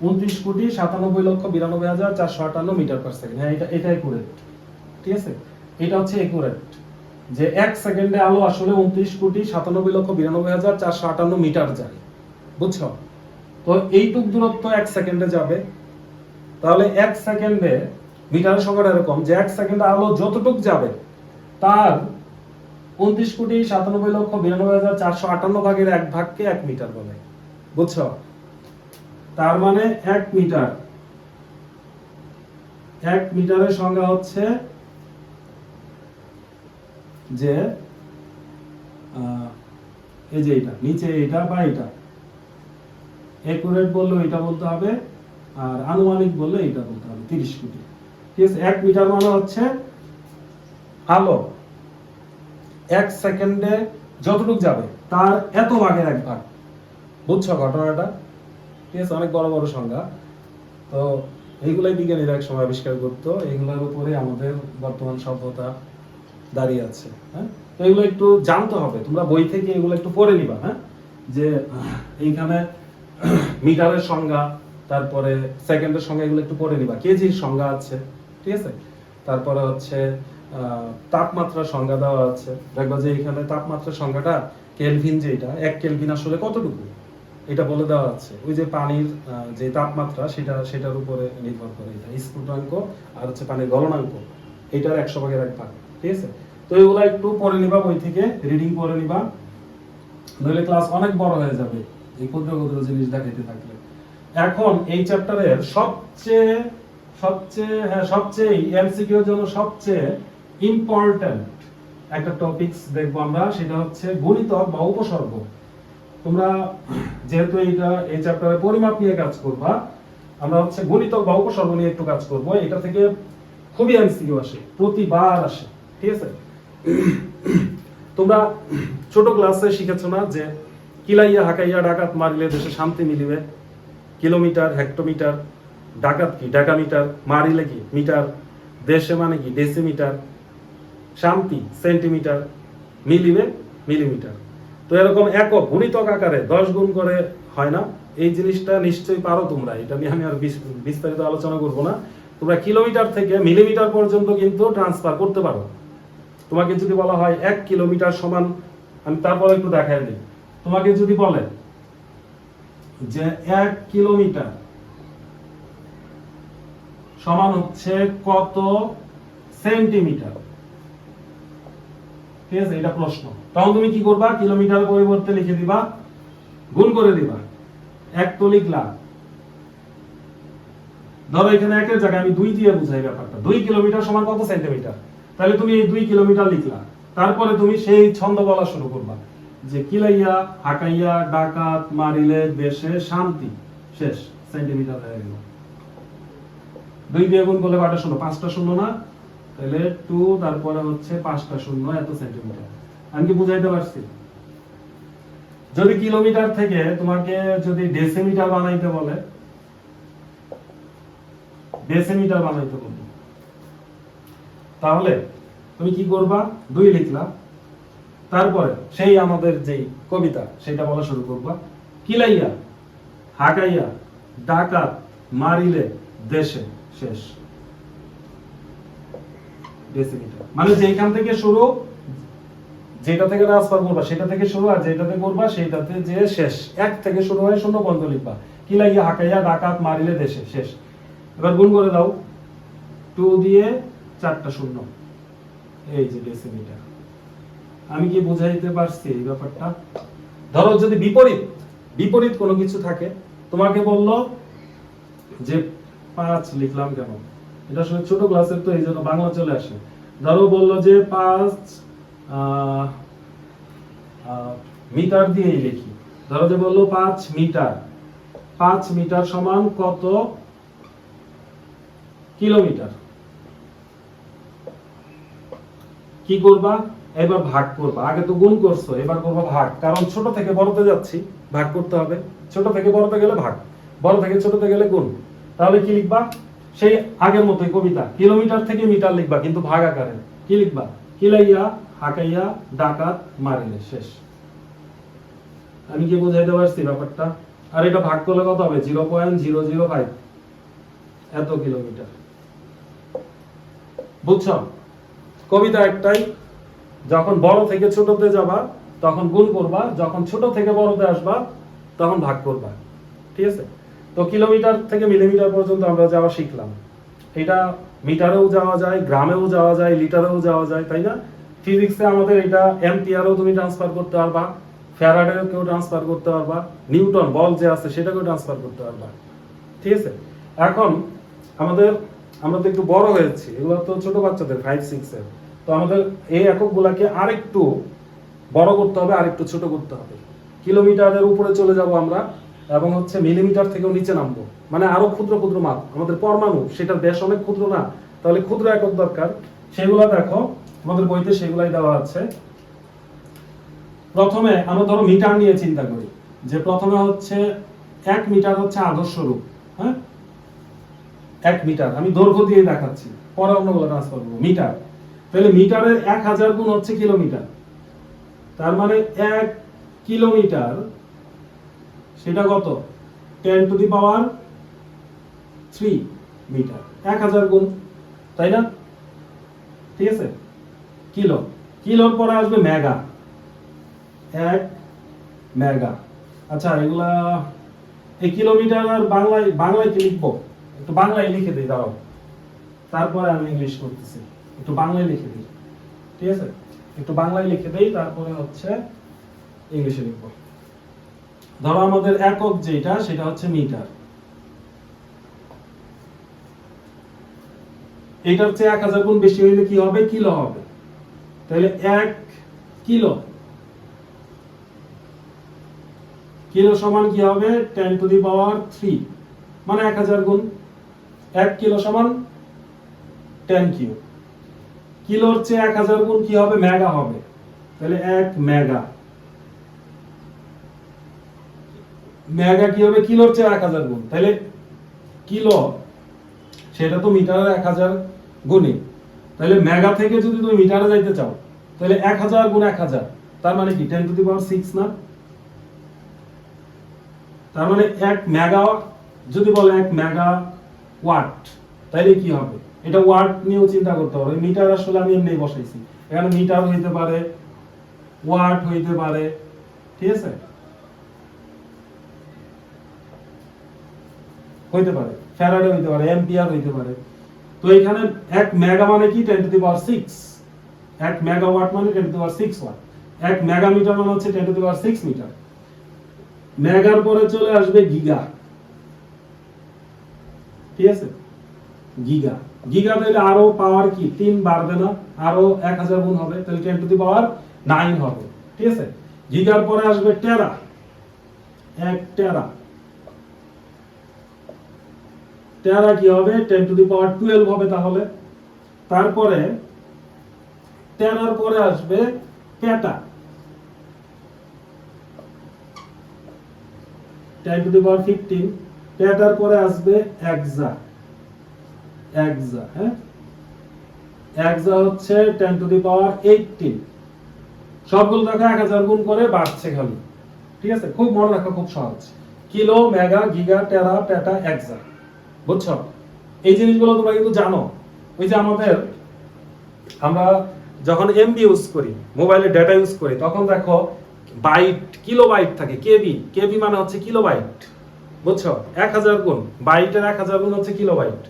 29 কোটি 97 লক্ষ 92,458 মিটার পার সেকেন্ড, হ্যাঁ, এটা একুরেট, ঠিক আছে। এটা হচ্ছে একুরেট যে 1 সেকেন্ডে আলো আসলে 29 কোটি 97 লক্ষ 92,458 মিটার যায়, বুঝছো? তো এইটুক দূরত্ব 1 সেকেন্ডে যাবে, তাহলে 1 সেকেন্ডে মিটারের সংখ্যাটা এরকম যে 1 সেকেন্ডে আলো যতটুক যাবে তার 29 কোটি 97 লক্ষ 92,458 ভাগের 1 ভাগকে 1 মিটার বলে, বুঝছো? তার মানে 1 মিটারের সংজ্ঞা হচ্ছে যে এই যে এটা নিচে এটা বা এটা, একুরেট বললে এটা বলতে হবে, আর আনুমানিক বললে এটা বলতে হবে 30 কোটি, ঠিক আছে। 1 মিটার মানে হচ্ছে আলো 1 সেকেন্ডে যতটুক যাবে তার এত ভাগের 1 ভাগ, বুঝছো ঘটনাটা, ঠিক আছে। অনেক বড় বড় সংখ্যা, তো এইগুলাই বিজ্ঞানীরা এক সময় আবিষ্কার করতো, এইগুলোর উপরে আমাদের বর্তমান সভ্যতা দাঁড়িয়ে আছে, হ্যাঁ। তো এগুলো একটু জানতে হবে, তোমরা বই থেকে এগুলো একটু পড়ে নিবা, হ্যাঁ, যে এইখানে মিটারের সংজ্ঞা, তারপরে সেকেন্ডের সংজ্ঞা, এগুলো একটু পড়ে নিবা, কেজির সংজ্ঞা আছে, ঠিক আছে। তারপরে হচ্ছে তাপমাত্রার সংজ্ঞা দেওয়া আছে, দেখবা যে এখানে তাপমাত্রার সংজ্ঞাটা কেলভিন, যেটা 1 কেলভিন আসলে কতটুকু এটা বলে দেওয়া আছে। ওই যে পানির যে তাপমাত্রা সেটার উপরে নির্ভর করে, এটা স্ফুটনাঙ্ক আর হচ্ছে পানির গলনাঙ্ক, এটার 100 ভাগের 1 ভাগ, ঠিক আছে। তো এগুলা একটু পড়ে নিবা, বই থেকে রিডিং করে নিবা, নইলে ক্লাস অনেক বড় হয়ে যাবে এই ক্ষুদ্র ক্ষুদ্র জিনিস দেখাইতে থাকলে। এখন এই চ্যাপ্টারের সবচেয়ে এমসিকিউ এর জন্য সবচেয়ে ইম্পর্টেন্ট একটা টপিকস দেখবো আমরা, সেটা হচ্ছে গুণিতক বা উপসর্গ। তোমরা যেহেতু এই চ্যাপ্টারে পরিমাপ নিয়ে কাজ করবা, আমরা হচ্ছে গুণিতক বা উপসর্গ নিয়ে একটু কাজ করব। এটা থেকে খুবই এমসিকিউ আসে, প্রতিবার আসে, ঠিক আছে। তোমরা ছোট ক্লাসে শিখেছো না যে কিলাইয়া হাকাইয়া ডাকাত মারিলে দেশে শান্তি মিলিবে, কিলোমিটার, হেক্টোমিটার, ডাকাত কি ডেকামিটার, মারিলে কি মিটার, দেশে মানে কি ডেসিমিটার, শান্তি সেন্টিমিটার, মিলিবে মিলিমিটার। তো এরকম একক গুণিতক আকারে 10 গুণ করে হয় না, এই জিনিসটা নিশ্চয়ই পারো তোমরা। এটা নিয়ে আমি আর বিস্তারিত আলোচনা করব না। তোমরা কিলোমিটার থেকে মিলিমিটার পর্যন্ত কিন্তু ট্রান্সফার করতে পারো। তোমাকে যদি বলা হয় 1 কিলোমিটার সমান, আমি তারপরে একটু দেখাই দিই। তোমাকে যদি বলে যে 1 কিলোমিটার সমান হচ্ছে কত সেন্টিমিটার, ঠিক আছে, এটা প্রশ্ন। তখন তুমি কি করবা? কিলোমিটার পরিবর্তে লিখে দিবা, গুণ করে দিবা। 1 তো লিখলা, ধরো এখানে 1 এর জায়গায় আমি 2 দিয়ে বুঝাই ব্যাপারটা। 2 কিলোমিটার সমান কত সেন্টিমিটার, তাহলে তুমি এই 2 কিলোমিটার লিখলা। তারপরে তুমি সেই ছন্দ বলা শুরু করবা যে কিলাইয়া হাকাইয়া ডাকাত মারিলে দেশে শান্তি, শেষ, সেন্টিমিটার হয়ে গেল। 2 দিয়ে গুণ করলে কয়টা শূন্য? 5টা শূন্য না? তাহলে 2 তারপরে হচ্ছে 5টা শূন্য, এত সেন্টিমিটার। আমি কি বুঝাইতে পারছি? যদি কিলোমিটার থেকে তোমাকে যদি ডেসিমিটার বানাইতে বলে, ডেসিমিটার বানাইতে বলবে, তাহলে তুমি কি করবা? 2 লিখলা, তারপরে সেই আমাদের যেই কবিতা সেটা বলা শুরু করবা, কিলাইয়া হাকাইয়া ডাকাত মারিলে দেশে, শেষ, ডেসিমিটার। মানে যেখান থেকে শুরু, যেটা থেকে ট্রান্সফার করবা সেটা থেকে শুরু, আর যেটাতে করবা সেটাতে যে শেষ। 1 থেকে শুরু হয় 0 পর্যন্ত লিখবা, কিলাইয়া হাকাইয়া ডাকাত মারিলে দেশে, শেষ। এবার গুণ করে দাও, 2 দিয়ে 4টা শূন্য, এই যে ডেসিমিটার। আমি কি বুঝাইতে পারছি এই ব্যাপারটা? ধরো যদি বিপরীত কোনো কিছু থাকে, তোমাকে বললো যে 5 লিখলাম কেন, এটা আসলে ছোট ক্লাসের তো এই জন্য বাংলা চলে আসে। ধরো বললো যে 5 মিটার দিয়েই লিখি। ধরো যে বললো 5 মিটার, 5 মিটার সমান কত কিলোমিটার। কি করবা? এবার ভাগ করবা। আগে তো গুণ করছো, এবার করবা ভাগ, কারণ ছোট থেকে বড়তে যাচ্ছি, ভাগ করতে হবে। ছোট থেকে বড়তে গেলে ভাগ, বড় থেকে ছোটতে গেলে গুণ। তাহলে কি লিখবা? সেই আগের মতোই কবিতা, কিলোমিটার থেকে মিটার লিখবা, কিন্তু ভাগ আকারে। কি লিখবা? কিলাইয়া হাকাইয়া ডাকাত মারিলে, শেষ। আমি কি বুঝাইতে পারছি ব্যাপারটা? আর এটা ভাগ করলে কত হবে? 0.005, এত কিলোমিটার। বুঝছো? কবিতা একটাই, যখন বড় থেকে ছোটতে যাবা তখন গুণ করবা, যখন ছোট থেকে বড়তে আসবা তখন ভাগ করবা, ঠিক আছে? তো কিলোমিটার থেকে মিলিমিটার পর্যন্ত আমরা যাওয়া শিখলাম। এটা মিটারেও যাওয়া যায়, গ্রামেও যাওয়া যায়, লিটারেও যাওয়া যায়, তাই না? ফিজিক্সে আমাদের এটা অ্যাম্পিয়ারেও তুমি ট্রান্সফার করতে পারবা, ফ্যারাডেও কেউ ট্রান্সফার করতে পারবা, নিউটন বল যে আছে সেটাকেও ট্রান্সফার করতে পারবা, ঠিক আছে? এখন আমরা তো একটু বড় হয়েছি, এগুলো তো ছোট বাচ্চাদের 5-6 এর। তো আমাদের এই এককগুলোকে আরেকটু বড় করতে হবে, আরেকটু ছোট করতে হবে। কিলোমিটারের উপরে চলে যাব আমরা, এবং হচ্ছে মিলিমিটার থেকেও নিচে নামবো, মানে আরো ক্ষুদ্র ক্ষুদ্র মাপ। আমাদের পরমাণু, সেটার ব্যাস অনেক ক্ষুদ্র না, তাহলে ক্ষুদ্র একক দরকার। সেগুলো দেখো আমাদের বইতে, সেগুলাই দেওয়া আছে। প্রথমে আমরা ধরো মিটার নিয়ে চিন্তা করি, যে প্রথমে হচ্ছে 1 মিটার হচ্ছে আদর্শ রূপ। হ্যাঁ, 1 মিটার আমি দৈর্ঘ্য দিয়ে দেখাচ্ছি, পরে অন্যগুলো ট্রান্সফার করবো। মিটার, তাহলে মিটারের 1000 গুণ হচ্ছে কিলোমিটার। তার মানে 1 কিলোমিটার সেটা কত? 10 টু দি পাওয়ার 3 মিটার, 1000 গুণ, তাই না? ঠিক আছে? কিলো, কিলোর পরে আসবে মেগা, 1 মেগা। আচ্ছা, এগুলা এই কিলোমিটার আর বাংলায় কি লিখবো? একটু বাংলায় লিখে দিই, দাঁড়াও, তারপরে আমি ইংলিশ করতেছি। একটু বাংলায় লিখে দিই, ঠিক আছে? একটু বাংলায় লিখে দেই, তারপরে হচ্ছে ইংলিশে লিখবো। ধরো আমাদের একক যেটা, সেটা হচ্ছে মিটার। এটার চেয়ে 1000 গুণ বেশি হইলে কি হবে? কিলো হবে। তাহলে 1 কিলো, কিলো সমান কি হবে? 10 টু দি পাওয়ার 3, মানে 1000 গুণ। 1 কিলো সমান 10 কিউ। কিলোর চেয়ে 1000 গুণ কি হবে? মেগা হবে। তাহলে 1 মেগা। মেগা কি হবে? কিলোর চেয়ে 1000 গুণ। তাহলে কিলো সেটা তো মিটারের 1000 গুণই। তাহলে মেগা থেকে যদি তুমি মিটারে যাইতে চাও, তাহলে 1000 গুণ 1000, তার মানে কি 10 টু দি পাওয়ার 6 না? তার মানে 1 মেগা, যদি বলে 1 মেগা ওয়াট, তাইলে কি হবে? এটা ওয়াট নিয়েও চিন্তা করতে হবে। মিটার আসলে আমি এমনি বসাইছি, এখানে মিটার হইতে পারে, ওয়াট হইতে পারে, ঠিক আছে, হইতে পারে, ফ্যারাডে হইতে পারে, অ্যাম্পিয়ার হইতে পারে। তো এখানে 1 মেগা মানে কি 10 টু দি পাওয়ার 6, 1 মেগাওয়াট মানে 10 to the power 6 watt, 1 megameter মানে হচ্ছে 10 টু দি পাওয়ার 6 মিটার। মেগার পরে চলে আসবে গিগা, ঠিক আছে, গিগা। গিগা তাহলে আরো পাওয়ার কি 3 বাড়বে না, আরো 1000 গুণ হবে, তাহলে 10 টু দি পাওয়ার 9 হবে, ঠিক আছে। গিগার পরে আসবে টেরা, 1 টেরা। টেরা কি হবে 10 টু দি পাওয়ার 12 হবে তাহলে। তারপরে টেরার পরে আসবে পেটা, 10 টু দি পাওয়ার 15। পেটার পরে আসবে এক্সা, এক্সা, হ্যাঁ, এক্সা হচ্ছে 10 টু দি পাওয়ার 18। সবগুলো দেখো 1000 গুণ করে বাড়ছে খালি, ঠিক আছে, খুব মনে রাখা, খুব সহজ। কিলো, মেগা, গিগা, টেরা, পেটা, এক্সা, বুঝছো? এই জিনিসগুলো তোমরা কিন্তু জানো। ওই যে আমরা যখন এমবি ইউজ করি, মোবাইলে ডেটা ইউজ করি, তখন দেখো বাইট, কিলোবাইট থাকে, কেবি, কেবি মানে হচ্ছে কিলোবাইট, বুঝছো? 1000 গুণ, বাইটের 1000 গুণ হচ্ছে কিলোবাইট।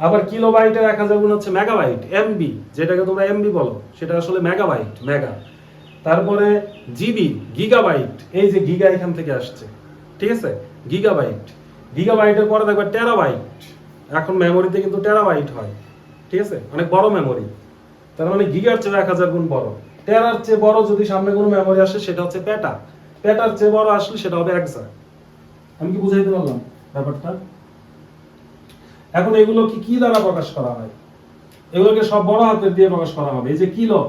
আবার কিলোবাইটের 1000 গুণ হচ্ছে মেগাবাইট, এমবি, যেটাকে তোমরা এমবি বলো, সেটা আসলে মেগাবাইট, মেগা। তারপরে জিবি, গিগাবাইট, এই যে গিগা এখান থেকে আসছে, ঠিক আছে, গিগাবাইট। গিগাবাইটের পরে দেখবে টেরাবাইট, এখন মেমোরিতে কিন্তু টেরাবাইট হয়, ঠিক আছে, অনেক বড় মেমোরি। তার মানে গিগার চেয়ে 1000 গুণ বড়। টেরার চেয়ে বড় যদি সামনে কোনো মেমোরি আসে, সেটা হচ্ছে পেটা। পেটার চেয়ে বড় আসলে সেটা হবে এক্সা। আমি কি বুঝাইতে পারলাম ব্যাপারটা? এখন এগুলো কি দ্বারা প্রকাশ করা হয়? এগুলোকে সব বড় হাতের দিয়ে প্রকাশ করা হবে। এই যে কিলো,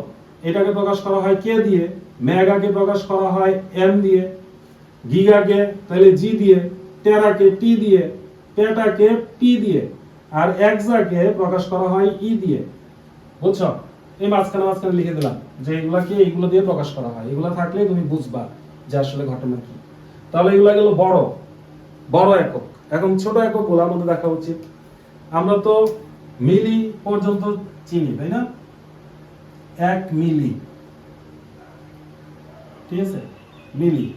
এটাকে প্রকাশ করা হয় কে দিয়ে? মেগাকে প্রকাশ করা হয় এম দিয়ে, গিগাকে তাহলে জি দিয়ে, টেরাকে টি দিয়ে, পেটাকে পি দিয়ে, আর এক্সাকে প্রকাশ করা হয় ই দিয়ে, বুঝছো? এই মাঝখানে লিখে দিলাম যে এগুলাকে এইগুলো দিয়ে প্রকাশ করা হয়। এগুলো থাকলে তুমি বুঝবা যে আসলে ঘটনা কি। তাহলে এগুলো গেল বড় বড় একক। এখন ছোট এককগুলো আমাদের দেখা উচিত। আমরা তো মিলি পর্যন্ত চিনি, তাই না? 1 মিলি, ঠিক আছে, মিলি।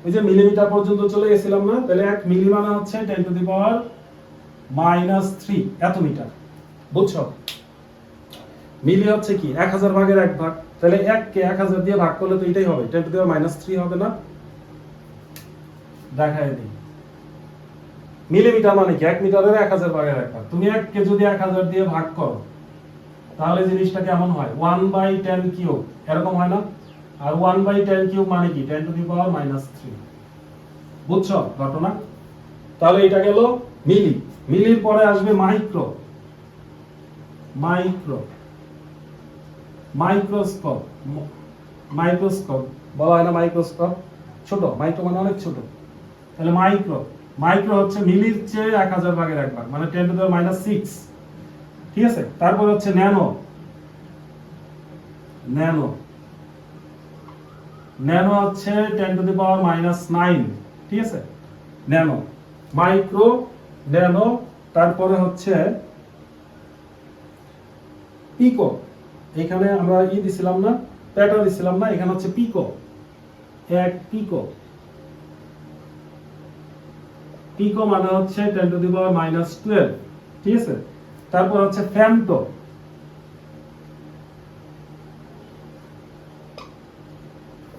ওই যে মিলিমিটার পর্যন্ত চলে গেছিলাম না? তাহলে 1 মিলি মানে হচ্ছে 10 টু দি পাওয়ার -3 এত মিটার, বুঝছো? মিলি হচ্ছে কি 1000 ভাগের 1 ভাগ, তাহলে 1 কে 1000 দিয়ে ভাগ করলে তো এটাই হবে, 10 টু দি পাওয়ার -3 হবে না? দেখায় দিই। মিলিমিটার মানে কি 1 মিটারের 1000 ভাগের 1 ভাগ। তুমি 1 কে যদি 1000 দিয়ে ভাগ করো, তাহলে জিনিসটা কেমন হয়? 1/10 কিউব, এরকম হয় না? আর 1/10 কিউব মানে কি 10 টু দি পাওয়ার -3, বুঝছো ঘটনা? তাহলে এটা গেল মিলি। মিলির পরে আসবে মাইক্রো, মাইক্রো, মাইক্রোস্কোপ, মাইক্রোস্কোপ বলা হয় না মাইক্রোস্কোপ? ছোট, মাইক্রো মানে অনেক ছোট। তাহলে মাইক্রো, মাইক্রো হচ্ছে মিলির চেয়ে 1000 ভাগের 1 ভাগ, মানে 10 টু দি পাওয়ার -6, ঠিক আছে। তারপর হচ্ছে ন্যানো, ন্যানো, ন্যানো হচ্ছে 10 টু দি পাওয়ার -9, ঠিক আছে, ন্যানো, মাইক্রো, ন্যানো। তারপরে হচ্ছে পিকো, এখানে আমরা দিছিলাম না, পেটা দিছিলাম না, এখানে হচ্ছে পিকো, 1 পিকো। পিকো মানে হচ্ছে 10 টু দি পাওয়ার -12, ঠিক আছে। তারপর হচ্ছে ফ্যামটো,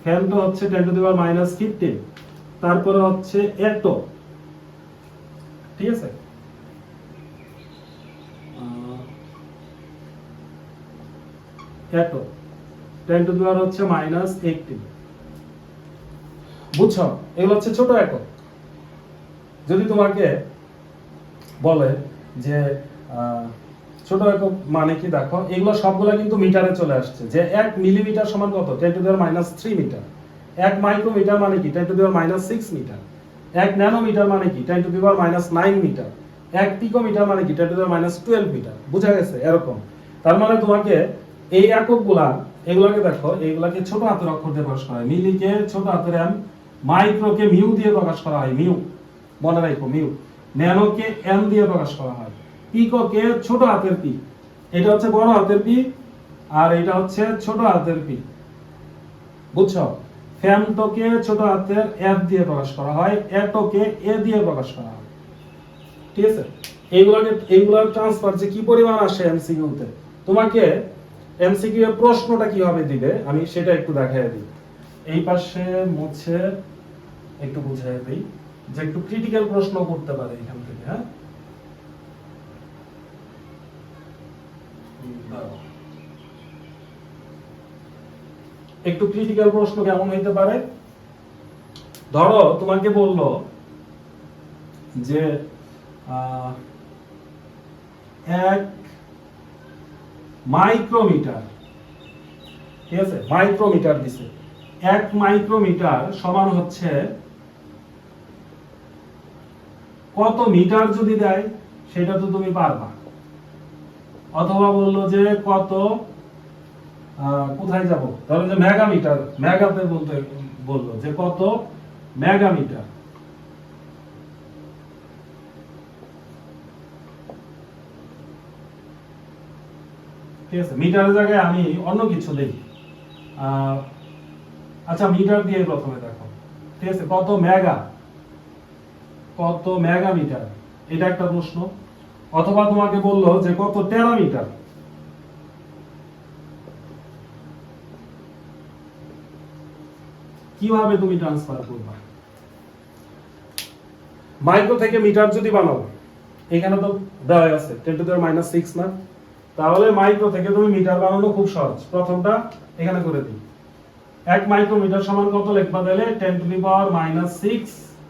ফ্যামটো হচ্ছে 10 টু দি পাওয়ার -15। তারপরে হচ্ছে এটো, ঠিক আছে, এটো 10 টু দি পাওয়ার হচ্ছে -18, বুঝছো? এগুলো হচ্ছে ছোট একক। যদি তোমাকে বলে যে ছোট একক মানে কি, দেখো এগুলো সবগুলা কিন্তু মিটারে চলে আসছে। যে 1 মিলিমিটার সমান কত? 10 to the power -3 metre. 1 micrometre মানে কি 10 to the power -6 metre. 1 nanometre মানে কি 10 to the power -9 metre. 1 picometre মানে কি 10 টু দি পাওয়ার -12 মিটার। বুঝা গেছে? এরকম। তার মানে তোমাকে এই এককগুলা এগুলাকে দেখো, এগুলাকে ছোট হাতের অক্ষর দিয়ে প্রকাশ করা হয়। মিলিকে ছোট হাতের এম, মাইক্রোকে মিউ দিয়ে প্রকাশ করা হয়, মিউ, মনে রাখো মিউ। ন্যানোকে এম দিয়ে প্রকাশ করা হয়। পিকোকে ছোট হাতের পি, এটা হচ্ছে বড় হাতের পি, আর এটা হচ্ছে ছোট হাতের পি, বুঝছো? ফ্যামটোকে ছোট হাতের এফ দিয়ে প্রকাশ করা হয়, এটোকে এ দিয়ে প্রকাশ করা হয়। ঠিক আছে? এইগুলার ট্রান্সফার যে কি পরিমাণ আসে এমসিকিউ তে, তোমাকে এমসিকিউ এর প্রশ্নটা কিভাবে দিবে আমি সেটা একটু দেখাই দিই। এই পাশে মুছে একটু বুঝাই দিই যে একটু ক্রিটিক্যাল প্রশ্ন করতে পারে এখান থেকে। হ্যাঁ, একটু ক্রিটিক্যাল প্রশ্ন কেমন হইতে পারে? ধরো তোমাকে বললো যে 1 মাইক্রোমিটার, ঠিক আছে, মাইক্রোমিটার দিছে, 1 মাইক্রোমিটার সমান হচ্ছে কত মিটার যদি দেয় সেটা তো তুমি পারবা। অথবা বললো যে কত, কোথায় যাব, ধরো যে মেগামিটার, মেগাতে বলতে বললো যে কত মেগামিটার। ঠিক আছে, মিটারের জায়গায় আমি অন্য কিছু দেই। আচ্ছা, মিটার দিয়ে প্রথমে দেখো, ঠিক আছে, কত মেগা, কত মেগামিটার, এটা একটা প্রশ্ন। অথবা তোমাকে বললো যে কত টেরামিটার, কিভাবে তুমি ট্রান্সফার করবা? মাইক্রো থেকে মিটার যদি বানাও, এখানে তো দেওয়া আছে 10⁻⁶ না, তাহলে মাইক্রো থেকে তুমি মিটার বানানো খুব সহজ। প্রথমটা এখানে করে দিই, 1 মাইক্রোমিটার সমান কত লিখবা দিলে 10⁻⁶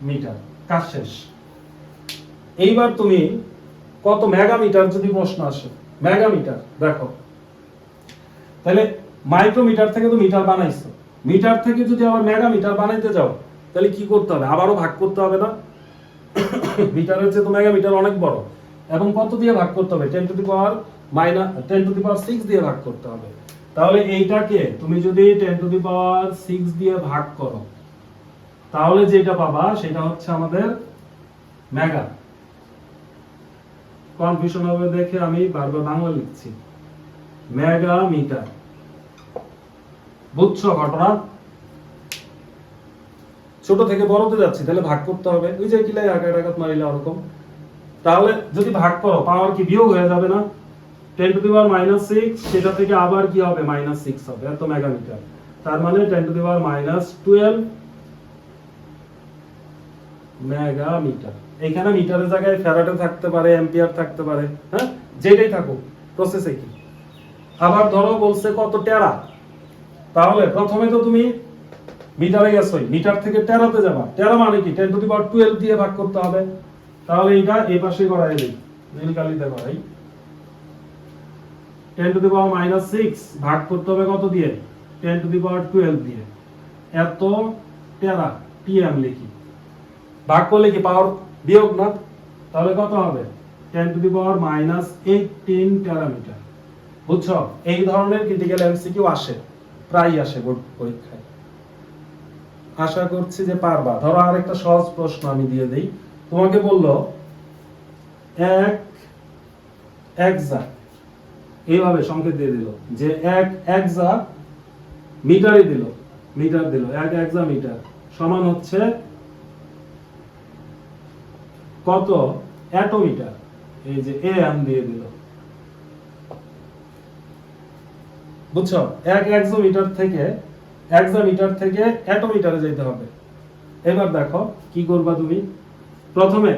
মিটার, কাজ শেষ। এইবার তুমি কত মেগামিটার যদি প্রশ্ন আসে, মেগামিটার দেখো, তাহলে মাইক্রোমিটার থেকে তো মিটার বানাইছো, মিটার থেকে যদি আবার মেগামিটার বানাইতে যাও তাহলে কি করতে হবে? আবারও ভাগ করতে হবে না? মিটারের চেয়ে তো মেগামিটার অনেক বড়, এবং কত দিয়ে ভাগ করতে হবে? 10⁻⁶ দিয়ে ভাগ করতে হবে। তাহলে এইটাকে তুমি যদি 10⁻⁶ দিয়ে ভাগ করো, তাহলে যেটা পাবা সেটা হচ্ছে আমাদের মেগা। কনফিউশন হবে দেখে আমি বারবার বাংলা লিখছি, মেগা মিটার। বুঝছো ঘটনা? ছোট থেকে বড়তে যাচ্ছি, তাহলে ভাগ করতে হবে, ওই যে কিলাই আঘাত মারিলে ওরকম। তাহলে যদি ভাগ করো, পাওয়ার কি বিয়োগ হয়ে যাবে না? 10⁻⁶ সেটা থেকে আবার কি হবে? -6 হবে, এত মেগামিটার। তার মানে 10⁻⁻12 মেগামিটার। এখানে মিটারের জায়গায় ফ্যারাডে থাকতে পারে, অ্যাম্পিয়ার থাকতে পারে, হ্যাঁ, যেটাই থাকুক, প্রসেসে কি। আবার ধরো বলছে কত টেরা, তাহলে প্রথমে তো তুমি মিটারে গেছো, মিটার থেকে টেরাতে যাবা, টেরা মানে কি 10⁻12 দিয়ে ভাগ করতে হবে। তাহলে এটা এই পাশে করাই দেই, নীলকালিতে করাই, 10⁻⁻6 ভাগ করতে হবে কত দিয়ে? 10⁻12 দিয়ে, এত টেরা, টিএম লিখি, ভাগ করলে কি পাওয়ার বিয়োগ না? তাহলে কত হবে? 10⁻⁻18 টেরামিটার। বুঝছো? এই ধরনের ক্রিটিক্যাল এমসিকিউ আসে, প্রায় আসে বোর্ড পরীক্ষায়। আশা করছি যে পারবা। ধরো আরেকটা সহজ প্রশ্ন আমি দিয়ে দেই, তোমাকে বললো 1 এক্সা, এইভাবে সংকেত দিয়ে দিল যে 1 এক্সা মিটারই দিল, মিটার দিল, 1 এক্সা মিটার সমান হচ্ছে কত অ্যাটোমিটার, এই যে এম দিয়ে দিল। বুঝছো? 1 এক্সোমিটার থেকে অ্যাটোমিটারে যেতে হবে। এবার দেখো কি করবা তুমি। প্রথমে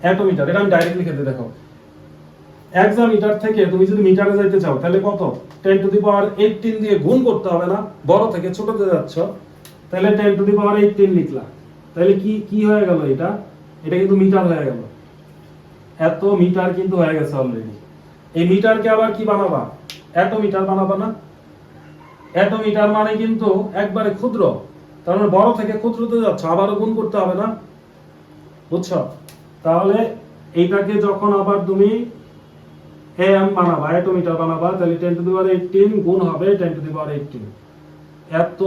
অ্যাটোমিটার, এটা আমি ডাইরেক্ট লিখে দিই, দেখো এক্সামিটার থেকে তুমি যদি মিটারে যাইতে চাও তাহলে কত? 10⁻18 দিয়ে গুণ করতে হবে না? বড় থেকে ছোটতে যাচ্ছ, তাহলে 10⁻18 লিখলা, তাহলে কি কি হয়ে গেল? এটা কিন্তু মিটার হয়ে গেল, এত মিটার কিন্তু হয়ে গেছে অলরেডি। এই মিটারকে আবার কি বানাবা? অ্যাটোমিটার বানাবা না? অ্যাটোমিটার মানে কিন্তু একবারে ক্ষুদ্র, তার মানে বড় থেকে ক্ষুদ্রতে যাচ্ছ, আবারও গুণ করতে হবে না? বুঝছো? তাহলে এইটাকে যখন আবার তুমি am বানাবা, অ্যাটোমিটার বানাবা, তাহলে 10 টু দি পাওয়ার 18 গুণ হবে 10 টু দি পাওয়ার 18, এত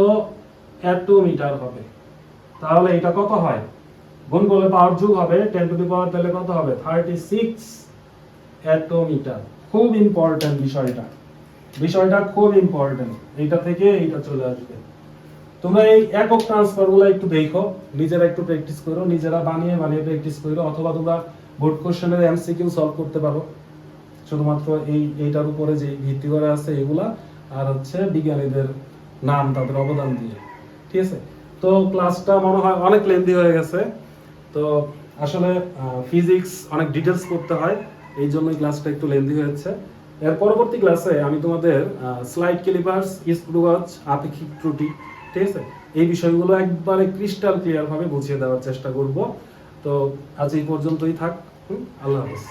অ্যাটোমিটার হবে। তাহলে এটা কত হয়, গুণ করলে পাওয়ার যোগ হবে 10 টু দি পাওয়ার, তাহলে কত হবে 36 অ্যাটোমিটার। খুব ইম্পর্টেন্ট বিষয়টা খুব ইম্পর্টেন্ট, এইটা থেকে এইটা চলে আসবে। তোমরা এই একক ট্রান্সফার গুলো একটু দেখো, নিজেরা একটু প্র্যাকটিস করো, নিজেরা বানিয়ে প্র্যাকটিস করো, অথবা তোমরা বোর্ড কোশ্চেনের এমসিকিউ সলভ করতে পারো শুধুমাত্র এইটার উপরে যে ভিত্তি করে আছে এগুলা, আর হচ্ছে বিজ্ঞানীদের নাম তাদের অবদান দিয়ে। ঠিক আছে, তো ক্লাসটা মনে হয় অনেক লেন্দি হয়ে গেছে। তো আসলে ফিজিক্স অনেক ডিটেলস করতে হয়, এই জন্যই ক্লাসটা একটু লেন্দি হয়েছে। এর পরবর্তী ক্লাসে আমি তোমাদের স্লাইড ক্যালিপার্স, স্ক্রু ওয়াচ, আপেক্ষিক ত্রুটি, ঠিক আছে, এই বিষয়গুলো একবারে ক্রিস্টাল ক্লিয়ার ভাবে বুঝিয়ে দেওয়ার চেষ্টা করব। তো আজ এই পর্যন্তই থাক। আল্লাহ হাফেজ।